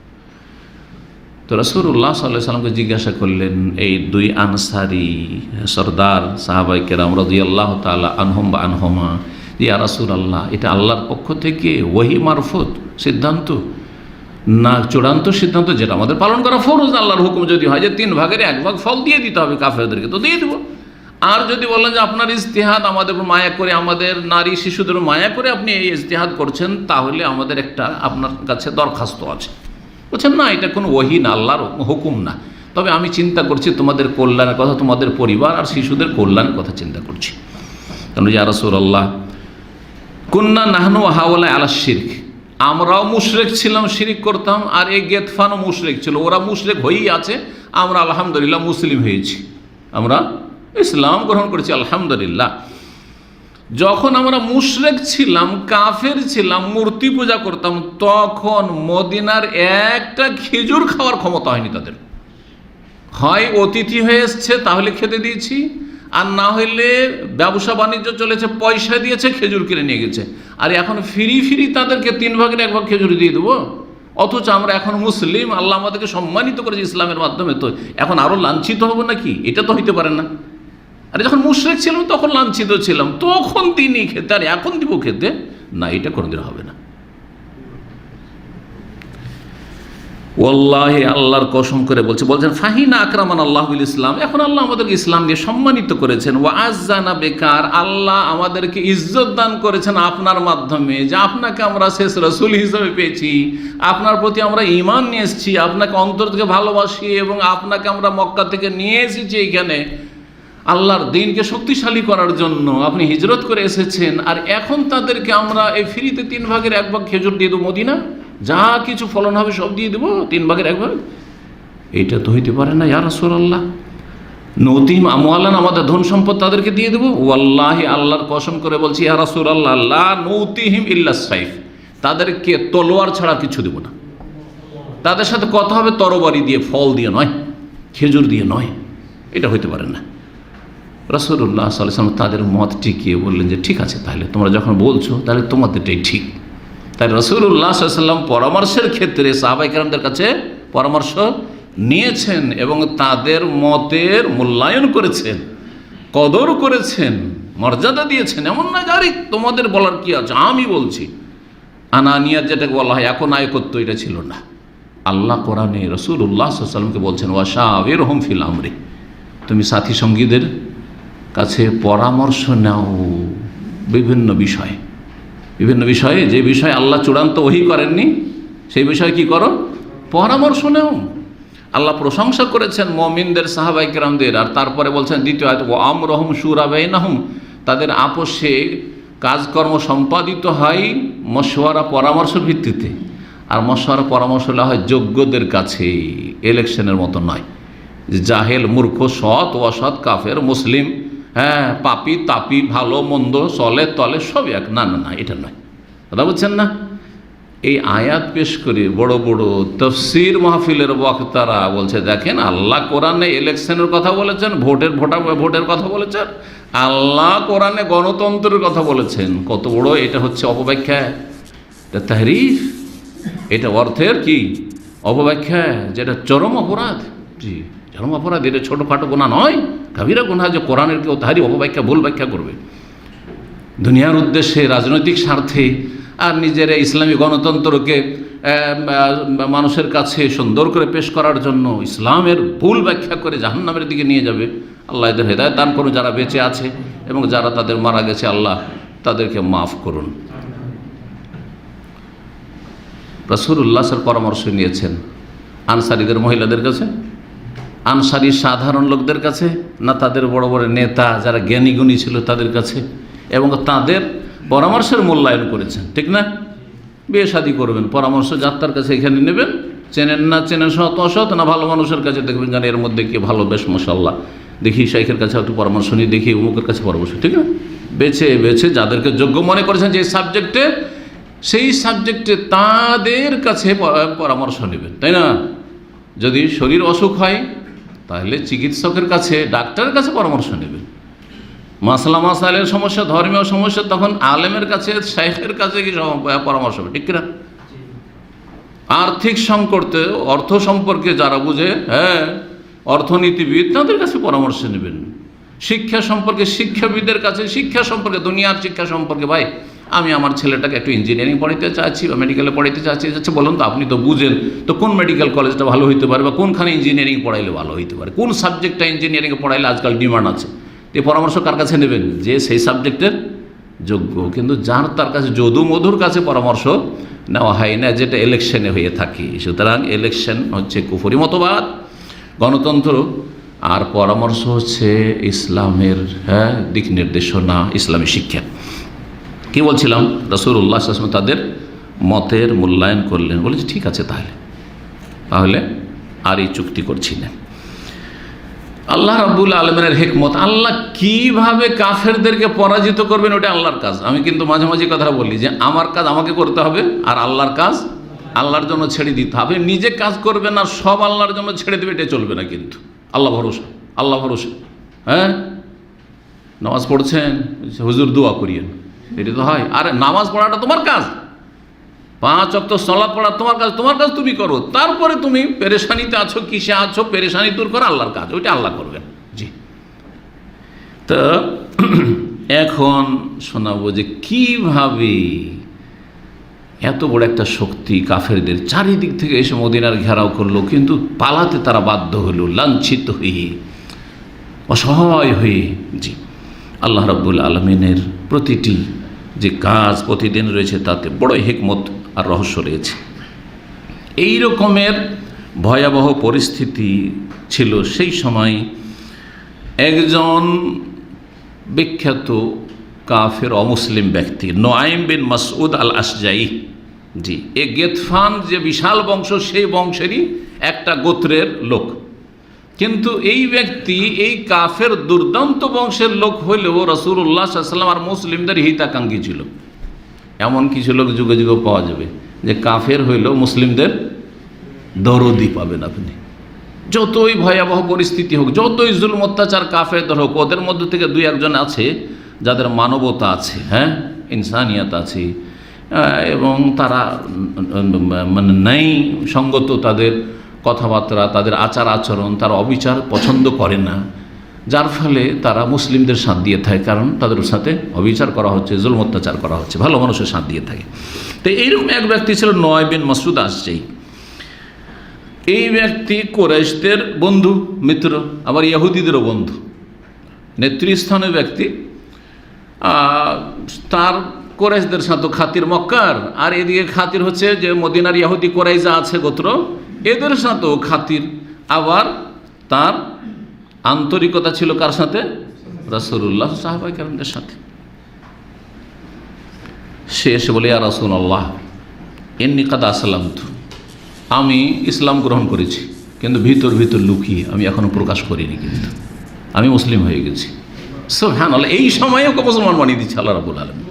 তো রাসূলুল্লাহ সাল্লাল্লাহু আলাইহি ওয়াসাল্লামকে জিজ্ঞাসা করলেন এই 2 আনসারী সরদার সাহাবায়ে কেরাম রাদিয়াল্লাহু তাআলা আনহুম বা আনহুমা, ইয়া রাসূলুল্লাহ, এটা আল্লাহর পক্ষ থেকে ওহী মারফুত সিদ্ধান্ত না চূড়ান্ত সিদ্ধান্ত, যেটা আমাদের পালন করা ফরজ? আল্লাহর হুকুম যদি হয় যে 3 ভাগের 1 ভাগ ফল দিয়ে দিতে হবে কাফেরদেরকে, তো দিয়ে দেবো। আর যদি বলেন যে আপনার ইজতিহাদ, আমাদের মায়া করে, আমাদের নারী শিশুদের মায়া করে আপনি এই ইজতিহাদ করছেন, তাহলে আমাদের একটা আপনার কাছে দরখাস্ত আছে। বলছেন না, এটা কোনো ওহী না, আল্লাহর হুকুম না, তবে আমি চিন্তা করছি তোমাদের কল্যাণের কথা, তোমাদের পরিবার আর শিশুদের কল্যাণের কথা চিন্তা করছি। কারণ ইয়া রাসূলুল্লাহ, কুন্না নাহনু হাওলা আলা শিরক, আমরাও মুশরিক ছিলাম, শিরিক করতাম, আর এই গিতফানও মুশরিক ছিল। ওরা মুশরিক হয়েই আছে, আমরা আলহামদুলিল্লাহ মুসলিম হয়েছি, আমরা ইসলাম গ্রহণ করেছি আলহামদুলিল্লাহ। যখন আমরা মুশরিক ছিলাম, কাফের ছিলাম, মূর্তি পূজা করতাম, তখন মদিনার একটা খেজুর খাওয়ার ক্ষমতা হয়নি তাদের। হয় অতিথি হয়ে এসছে তাহলে খেতে দিয়েছি, আর না হইলে ব্যবসা বাণিজ্য চলেছে, পয়সা দিয়েছে, খেজুর কিনে নিয়ে গেছে। আর এখন ফিরি তাদেরকে 3 ভাগের 1 ভাগ খেজুর দিয়ে দেবো? অথচ আমরা এখন মুসলিম, আল্লাহ আমাদেরকে সম্মানিত করেছে ইসলামের মাধ্যমে, তো এখন আরও লাঞ্ছিত হবো নাকি? এটা তো হইতে পারে না। আরে যখন মুশরিক ছিলাম তখন লাঞ্ছিত ছিলাম, তখন তিনি খেতে, আর এখন দিব খেতে? না, এটা কোনোদিন হবে না। ওয়াল্লাহি, আল্লাহর কসম করে বলছেন ফাহিনা আকরামান আল্লাহুল ইসলাম, এখন আল্লাহ আমাদেরকে ইসলাম দিয়ে সম্মানিত করেছেন। ওয়া আজ্জানা বেকার, আল্লাহ আমাদেরকে ইজ্জত দান করেছেন আপনার মাধ্যমে, যে আপনাকে আমরা শেষ রাসূল হিসেবে পেয়েছি, আপনার প্রতি আমরা ঈমান নিয়ে এসেছি, আপনাকে অন্তর থেকে ভালোবাসি, এবং আপনাকে আমরা মক্কা থেকে নিয়ে এসেছি এখানে আল্লাহর দ্বীনকে শক্তিশালী করার জন্য। আপনি হিজরত করে এসেছেন, আর এখন তাদেরকে আমরা এই ফ্রিতে 3 ভাগের 1 ভাগ খেজুর দিয়ে দেবো, মদিনা যা কিছু ফলন হবে সব দিয়ে দেবো, 3 ভাগের 1 ভাগ? এইটা তো হইতে পারে না ইয়া রাসূলুল্লাহ। নতিম আমওয়ালান, আমাদের ধন সম্পদ তাদেরকে দিয়ে দেবো? ওয়াল্লাহি, আল্লাহর কসম করে বলছি ইয়া রাসূলুল্লাহ, লা নূতিহিম ইল্লা সাইফ, তাদেরকে তলোয়ার ছাড়া কিছু দেব না। তাদের সাথে কথা হবে তরবারি দিয়ে, ফল দিয়ে নয়, খেজুর দিয়ে নয়। এটা হইতে পারে না। রাসূলুল্লাহ সাল্লাল্লাহু আলাইহি ওয়াসাল্লাম তাদের মত টিকিয়ে বললেন যে ঠিক আছে, তাহলে তোমরা যখন বলছো তাহলে তোমাদেরটাই ঠিক। তাই রাসূলুল্লাহ সাল্লাল্লাহু আলাইহি ওয়াসাল্লাম পরামর্শের ক্ষেত্রে সাহাবায়ে কেরামদের কাছে পরামর্শ নিয়েছেন এবং তাদের মতের মূল্যায়ন করেছেন, কদর করেছেন, মর্যাদা দিয়েছেন। এমন না জারি তোমাদের বলার কি আছে, আমি বলছি। আনানিয়াত যেটাকে বলা হয়, এখন আয়কত্ব, এটা ছিল না। আল্লাহ কোরআনে রাসূলুল্লাহ সাল্লাল্লাহু আলাইহি ওয়াসাল্লামকে বলছেন ওয়াশাবিরহুম ফিল আমরি, তুমি সাথী সঙ্গীদের কাছে পরামর্শ নাও বিভিন্ন বিষয়ে। বিভিন্ন বিষয়ে, যে বিষয়ে আল্লাহ চূড়ান্ত ওহী করেননি সেই বিষয়ে কি করো? পরামর্শ নেও। আল্লাহ প্রশংসা করেছেন মুমিনদের, সাহাবায়ে কেরামদের, আর তারপরে বলছেন দ্বিতীয় আয়াত, ওয়া আমরুহুম শুরা বাইনাহুম, তাদের আপোষে কাজকর্ম সম্পাদিত হয় মশওয়ারা, পরামর্শের ভিত্তিতে। আর মশওয়ারা পরামর্শ হয় যোগ্যদের কাছে, ইলেকশনের মতো নয়। জাহেল, মূর্খ, সৎ, অসৎ, কাফের, মুসলিম, হ্যাঁ, পাপি তাপি, ভালো মন্দ, চলে তলে সব এক, না না না, এটা নয়। কথা বলছেন না? এই আয়াত পেশ করে বড় বড় তফসির মাহফিলের বক্তারা বলছে, দেখেন আল্লাহ কোরআনে ইলেকশনের কথা বলেছেন, ভোটের কথা বলেছেন, আল্লাহ কোরআনে গণতন্ত্রের কথা বলেছেন। কত বড় এটা হচ্ছে অপব্যাখ্যা, এটা তাহরিফ, এটা অর্থের কি অপব্যাখ্যা, যেটা চরম অপরাধ। জি, চরম অপরাধ। এটা ছোটোখাটো গুনাহ নয়, কাবিরা গুনাহ যে কোরআনের কেউ তাহারি অপব্যাখ্যা, ভুল ব্যাখ্যা করবে দুনিয়ার উদ্দেশ্যে, রাজনৈতিক স্বার্থে, আর নিজের ইসলামী গণতন্ত্রকে মানুষের কাছে সুন্দর করে পেশ করার জন্য ইসলামের ভুল ব্যাখ্যা করে জাহান্নামের দিকে নিয়ে যাবে। আল্লাহ এদের হেদায়েত দান করুন, যারা বেঁচে আছে এবং যারা তাদের মারা গেছে, আল্লাহ তাদেরকে মাফ করুন। রাসূলুল্লাহর পরামর্শ নিয়েছেন আনসারীদের মহিলাদের কাছে, আনসারী সাধারণ লোকদের কাছে, না তাদের বড় বড় নেতা যারা জ্ঞানীগুণী ছিল তাদের কাছে, এবং তাদের পরামর্শের মূল্যায়ন করেছেন, ঠিক না? বিয়ে শাদী করবেন, পরামর্শ যাত্রার কাছে এখানে নেবেন, চেনেন না চেনেন, সৎ অসৎ, না ভালো মানুষের কাছে দেখবেন জানেন এর মধ্যে কি ভালো, বেশ মাশাআল্লাহ, দেখি শাইখের কাছে একটু পরামর্শ নিই, দেখি অমুকের কাছে পরামর্শ, ঠিক না? বেছে বেছে যাদেরকে যোগ্য মনে করেছেন যে সাবজেক্টে, সেই সাবজেক্টে তাদের কাছে পরামর্শ নেবেন, তাই না? যদি শরীর অসুখ হয় তাহলে চিকিৎসকের কাছে, ডাক্তারের কাছে পরামর্শ নেবেন। মাসলা মাসাইলের সমস্যা, ধর্মীয় সমস্যা, তখন আলেমের কাছে, শাইখের কাছে কি পরামর্শ হবে, ঠিক না? আর্থিক সংকটে, অর্থ সম্পর্কে যারা বুঝে, হ্যাঁ, অর্থনীতিবিদ, তাদের কাছে পরামর্শ নেবেন। শিক্ষা সম্পর্কে শিক্ষাবিদদের কাছে, শিক্ষা সম্পর্কে, দুনিয়ার শিক্ষা সম্পর্কে, ভাই আমি আমার ছেলেটাকে একটু ইঞ্জিনিয়ারিং পড়াইতে চাচ্ছি বা মেডিকেলে পড়াইতে চাচ্ছি, আচ্ছা বলুন তো, আপনি তো বুঝেন, তো কোন মেডিকেল কলেজটা ভালো হইতে পারে, বা কোনখানে ইঞ্জিনিয়ারিং পড়াইলে ভালো হইতে পারে, কোন সাবজেক্টটা ইঞ্জিনিয়ারিংয়ে পড়াইলে আজকাল ডিমান্ড আছে, এই পরামর্শ কার কাছে নেবেন? যে সেই সাবজেক্টের যোগ্য। কিন্তু যার তার কাছে যদু মধুর কাছে পরামর্শ নেওয়া হয় না, যেটা ইলেকশনে হয়ে থাকে। সুতরাং ইলেকশন হচ্ছে কুফরি মতবাদ, গণতন্ত্র, আর পরামর্শ হচ্ছে ইসলামের, হ্যাঁ, দিক নির্দেশনা, ইসলামী শিক্ষা। কি বলছিলাম? রাসূলুল্লাহ সাল্লাল্লাহু আলাইহি ওয়াসাল্লাম তাদের মতের মূল্যায়ন করলেন, বলেছে ঠিক আছে, তাহলে আর এই চুক্তি করছি না। আল্লাহ রাব্বুল আলামিনের হিকমত, আল্লাহ কিভাবে কাফেরদেরকে পরাজিত করবেন ওটা আল্লাহর কাজ। আমি কিন্তু মাঝে মাঝে কথা বলি যে আমার কাজ আমাকে করতে হবে, আর আল্লাহর কাজ আল্লাহর জন্য ছেড়ে দিতে হবে। নিজে কাজ করবেন আর সব আল্লাহর জন্য ছেড়ে দেবে, এটা চলবে না। কিন্তু আল্লাহ ভরসা, আল্লাহ ভরসা। হ্যাঁ, নামাজ পড়ছেন, হুজুর দোয়া করিয়েন, এটা তো হয়। আরে নামাজ পড়াটা তোমার কাজ, 5 ওয়াক্ত সালাত পড়া তোমার কাজ, তোমার কাজ তুমি করো। তারপরে তুমি পেরেশানিতে আছো, কিসে আছো, পেরেশানি দূর করো, আল্লাহর কাজ, ওইটা আল্লাহ করবেন। জি, তো এখন শোনাবো যে কিভাবে এত বড় একটা শক্তি কাফেরদের চারিদিক থেকে এসে মদিনার ঘেরাও করলো, কিন্তু পালাতে তারা বাধ্য হলো, লাঞ্ছিত হয়ে, অসহায় হয়ে। জি, আল্লাহ রাব্বুল আলামিনের প্রতিটি যে কাজ প্রতিদিন রয়েছে তাতে বড় হিকমত আর রহস্য রয়েছে। এই রকমের ভয়াবহ পরিস্থিতি ছিল সেই সময়। একজন বিখ্যাত কাফের অমুসলিম ব্যক্তি নুআইম বিন মাসউদ আল আশজাই, জি, এ গেতফান যে বিশাল বংশ, সেই বংশেরই একটা গোত্রের লোক। কিন্তু এই ব্যক্তি এই কাফের দুর্দান্ত বংশের লোক হইলেও রাসূলুল্লাহ সাল্লাল্লাহু আলাইহি ওয়াসাল্লাম আর মুসলিমদের হিতাকাঙ্ক্ষী ছিল। এমন কিছু লোক যুগে যুগে পাওয়া যাবে যে কাফের হইলেও মুসলিমদের দরদি পাবেন আপনি। যতই ভয়াবহ পরিস্থিতি হোক, যতই জুলম অত্যাচার কাফেরদের হোক, ওদের মধ্য থেকে 2-1 আছে যাদের মানবতা আছে, হ্যাঁ, ইনসানিয়াত আছে, এবং তারা মানে ন্যায় সঙ্গত তাদের কথাবার্তা, তাদের আচার আচরণ, তারা অবিচার পছন্দ করে না, যার ফলে তারা মুসলিমদের সাথ দিয়ে থাকে, কারণ তাদের সাথে অবিচার করা হচ্ছে, জুলম অত্যাচার করা হচ্ছে, ভালো মানুষের সাথ দিয়ে থাকে। তো এইরকম এক ব্যক্তি ছিল নুআইম বিন মাসউদ আশজাই। এই ব্যক্তি কুরাইশদের বন্ধু, মিত্র, আবার ইহুদিদেরও বন্ধু, নেতৃস্থানীয় ব্যক্তি। তার কোরাইশদের সাথে খাতির মক্কার, আর এদিকে খাতির হচ্ছে যে মদিনার ইহুদি কোরাইজা আছে গোত্র, এদের সাথেও খাতির। আবার তার আন্তরিকতা ছিল কার সাথে? রাসূলুল্লাহ সাহাবায়ে কেরামদের সাথে। সে এসে বলে, ইয়া রাসূলুল্লাহ ইন্নী কাদ আসলামতু, আমি ইসলাম গ্রহণ করেছি, কিন্তু ভিতর ভিতর লুকিয়ে আমি এখনো প্রকাশ করিনি, কিন্তু আমি মুসলিম হয়ে গেছি। সুবহানাল্লাহ, এই সময়ে ওকে মুসলমান বানিয়ে দিচ্ছে আল্লাহ রাব্বুল আলামিন।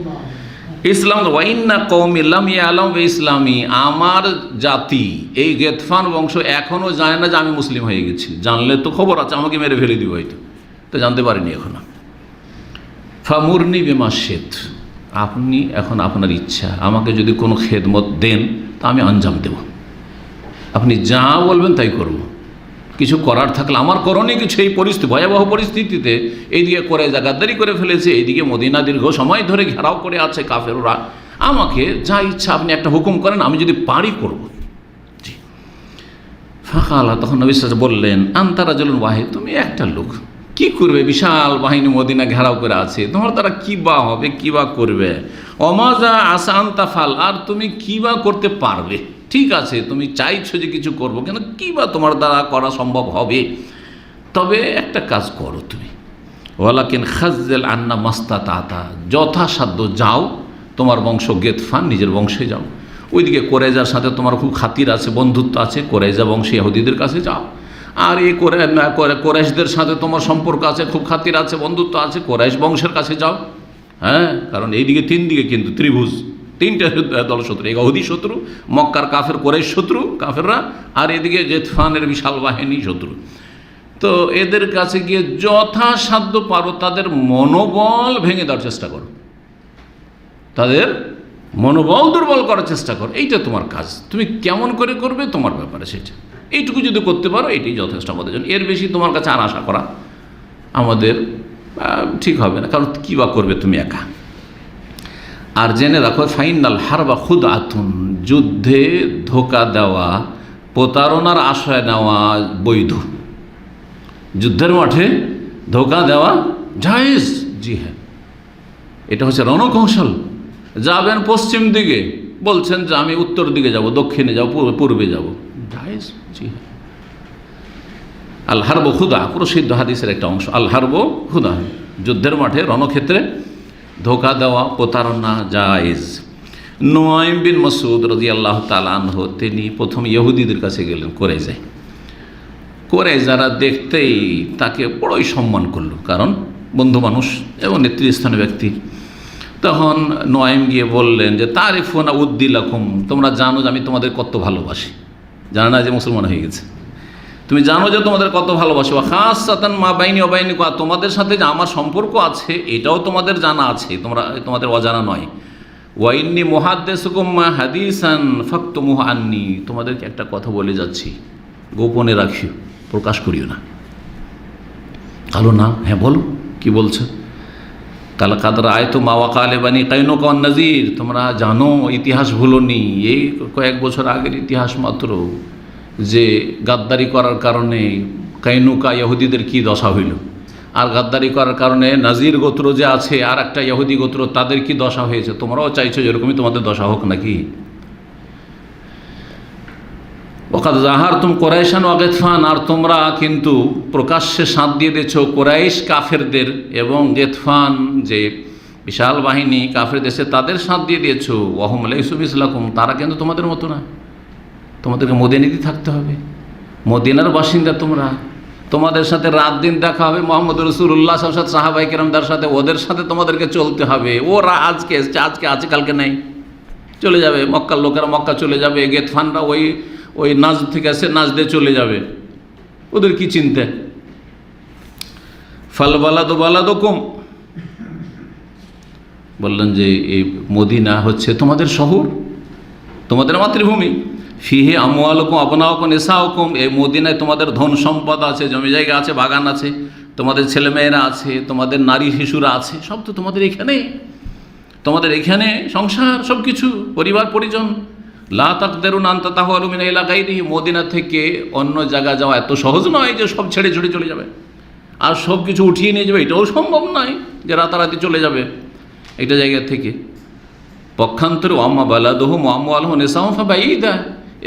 ইসলাম ওয়াইন্না কওমি লাম ইয়ালাম ইসলামী, আমার জাতি এই গেতফান বংশ এখনও জানে না যে আমি মুসলিম হয়ে গেছি। জানলে তো খবর আছে, আমাকে মেরে ফেলে দিব হয়তো, তো জানতে পারিনি এখনো। ফামুরনি বিমা শেত, আপনি এখন আপনার ইচ্ছা, আমাকে যদি কোনো খেদমত দেন তা আমি আঞ্জাম দেব, আপনি যা বলবেন তাই করব। কিছু করার থাকলে আমার করণীয় কিছু, এই পরিস্থিতি ভয়াবহ পরিস্থিতিতে এইদিকে করে গাদ্দারি করে ফেলেছে, এইদিকে মদিনা দীর্ঘ সময় ধরে ঘেরাও করে আছে কাফেররা, আমাকে যা ইচ্ছা আপনি একটা হুকুম করেন, আমি যদি পারি করব। জি। ফাঁকালা, তখন নবী সাল্লাল্লাহু আলাইহি ওয়াসাল্লাম বললেন, আনতা রাজুলুন ওয়াহিদ, তুমি একটা লোক, কি করবে? বিশাল বাহিনী মদিনা ঘেরাও করে আছে, তোমার দ্বারা কী বা হবে, কী বা করবে? অমাজা আসা আন্তাফাল, আর তুমি কী বা করতে পারবে? ঠিক আছে, তুমি চাইছো যে কিছু করবো, কেন কী বা তোমার দ্বারা করা সম্ভব হবে? তবে একটা কাজ করো তুমি, ওয়ালাকিন খাজ্জাল আন্না মাস্তাতা, যথাসাধ্য যাও তোমার বংশ গেতফান, নিজের বংশে যাও। ওইদিকে কোরাইজার সাথে তোমার খুব খাতির আছে, বন্ধুত্ব আছে, কোরাইজা বংশী ইহুদিদের কাছে যাও। আর এই কোরাইশদের সাথে তোমার সম্পর্ক আছে, খুব খাতির আছে, বন্ধুত্ব আছে, কোরাইশ বংশের কাছে যাও। হ্যাঁ, কারণ এইদিকে তিন দিকে কিন্তু ত্রিভুজ, তিনটা দল শত্রু, ইহুদি শত্রু, মক্কার কাফের কোরাইশ শত্রু কাফেররা, আর এদিকে গেতফানের বিশাল বাহিনী শত্রু। তো এদের কাছে গিয়ে যথাসাধ্য পারো তাদের মনোবল ভেঙে দেওয়ার চেষ্টা করো, তাদের মনোবল দুর্বল করার চেষ্টা করো। এইটা তোমার কাজ, তুমি কেমন করে করবে তোমার ব্যাপারে, সেটা এইটুকু যদি করতে পারো এটাই যথেষ্ট আমাদের জন্য। এর বেশি তোমার কাছে আর আশা করা আমাদের ঠিক হবে না, কারণ কী বা করবে তুমি একা। আর জেনে রাখো, ফাইনাল হারবা খুদআতুন, যুদ্ধে ধোঁকা দেওয়া, প্রতারণার আশ্রয় নেওয়া বৈধ। যুদ্ধের মাঠে ধোঁকা দেওয়া জায়েজ, জি হ্যাঁ, এটা হচ্ছে রণকৌশল। যাবেন পশ্চিম দিকে, বলছেন যে আমি উত্তর দিকে যাব, দক্ষিণে যাব, পূর্বে যাব, জায়েজ, জি হ্যাঁ। আল হারব খুদা, প্রসিদ্ধ হাদিসের একটা অংশ, আল হারব খুদা, যুদ্ধের মাঠে রণক্ষেত্রে ধোঁকা দেওয়া, প্রতারণা জায়েজ। নুআইম বিন মাসউদ রাদিয়াল্লাহু তাআলা আনহু, তিনি প্রথম ইহুদিদের কাছে গেলেন কোরাইজায়। কোরাইজারা দেখতেই তাকে বড়ই সম্মান করলো, কারণ বন্ধু মানুষ এবং নেতৃস্থানীয় ব্যক্তি। তখন নুআইম গিয়ে বললেন যে তারিফুনা উদ্দিলাকুম, তোমরা জানো যে আমি তোমাদের কত ভালোবাসি। জানো না যে মুসলমান হয়ে গেছে? তুমি জানো যে তোমাদের কত ভালোবাসি। ওয়া খাসসাতান মা বাইনি ওয়া বাইনিকুম, তোমাদের সাথে যে আমার সম্পর্ক আছে এটাও তোমাদের জানা আছে, তোমাদের অজানা নয়। ওয়া ইন্নী মুহাদ্দিসুকুম হাদিসান ফাকতুমুহু আন্নী, তোমাদেরকে একটা কথা বলে যাচ্ছি, গোপনে রাখিও, প্রকাশ করিও না। কালো না, হ্যাঁ বলো, কি বলছো? কালা কাদরা আয়তো মা ওয়াকালে বানি কাইনুকা ওয়ান নাজির, তোমরা জানো, ইতিহাস ভুলোনি, এই কয়েক বছর আগের ইতিহাস মাত্র, যে গাদ্দারি করার কারণে কাইনুকা ইহুদিদের কি দশা হইল, আর গাদ্দারি করার কারণে নাজির গোত্র যে আছে আর একটা ইহুদি গোত্র, তাদের কি দশা হয়েছে, তোমরাও চাইছো যেরকমই তোমাদের দশা হোক নাকি? ওয়াকাদ জাহারতুম কুরাইশান ওয়া গেতফান, আর তোমরা কিন্তু প্রকাশ্যে সাথ দিয়ে দিয়েছো কুরাইশ কাফেরদের এবং গেতফান যে বিশাল বাহিনী কাফের দেশে, তাদের সাথ দিয়ে দিয়েছো। ওয়াহুম লাইসু মিসলাকুম, তারা কিন্তু তোমাদের মতো না, তোমাদেরকে মদিনাতেই থাকতে হবে, মদিনার বাসিন্দা তোমরা, তোমাদের সাথে রাত দিন দেখা হবে মুহাম্মদ রাসূলুল্লাহ সাল্লাল্লাহু আলাইহি ওয়াসাল্লাম সাহাবায়ে কেরামদের সাথে, ওদের সাথে তোমাদেরকে চলতে হবে। ওরা আজকে এসেছে, আজকে আছে, কালকে নাই, চলে যাবে। মক্কার লোকেরা মক্কা চলে যাবে, গেতফানরা ওই নাজ থেকে আসে, নাজদে চলে যাবে, ওদের কি চিন্তা? ফাল বালাদু বালাদুকুম, বললেন যে এই মদিনা হচ্ছে তোমাদের শহর, তোমাদের মাতৃভূমি। ফিহে আমওয়ালুকুম আবনাউকুম নিসাউকুম, এই মদিনায় তোমাদের ধন সম্পদ আছে, জমি জায়গা আছে, বাগান আছে, তোমাদের ছেলেমেয়েরা আছে, তোমাদের নারী শিশুরা আছে, সব তো তোমাদের এখানে, তোমাদের এখানে সংসার, সব কিছু, পরিবার পরিজন। লা তাকদিরুনা আন তাতাহাওয়ালু মিন ইলা গায়রিহি, মদিনা থেকে অন্য জায়গায় যাওয়া এত সহজ নয় যে সব ছেড়ে ছুড়ে চলে যাবে আর সব কিছু উঠিয়ে নিয়ে যাবে, এটাও সম্ভব নয় যে রাতারাতি চলে যাবে একটা জায়গা থেকে। পক্ষান্তরে ওয়াম্মা বালাদুহুম ওয়ামওয়ালুহুম নিসাউহুম ফাবাঈদা,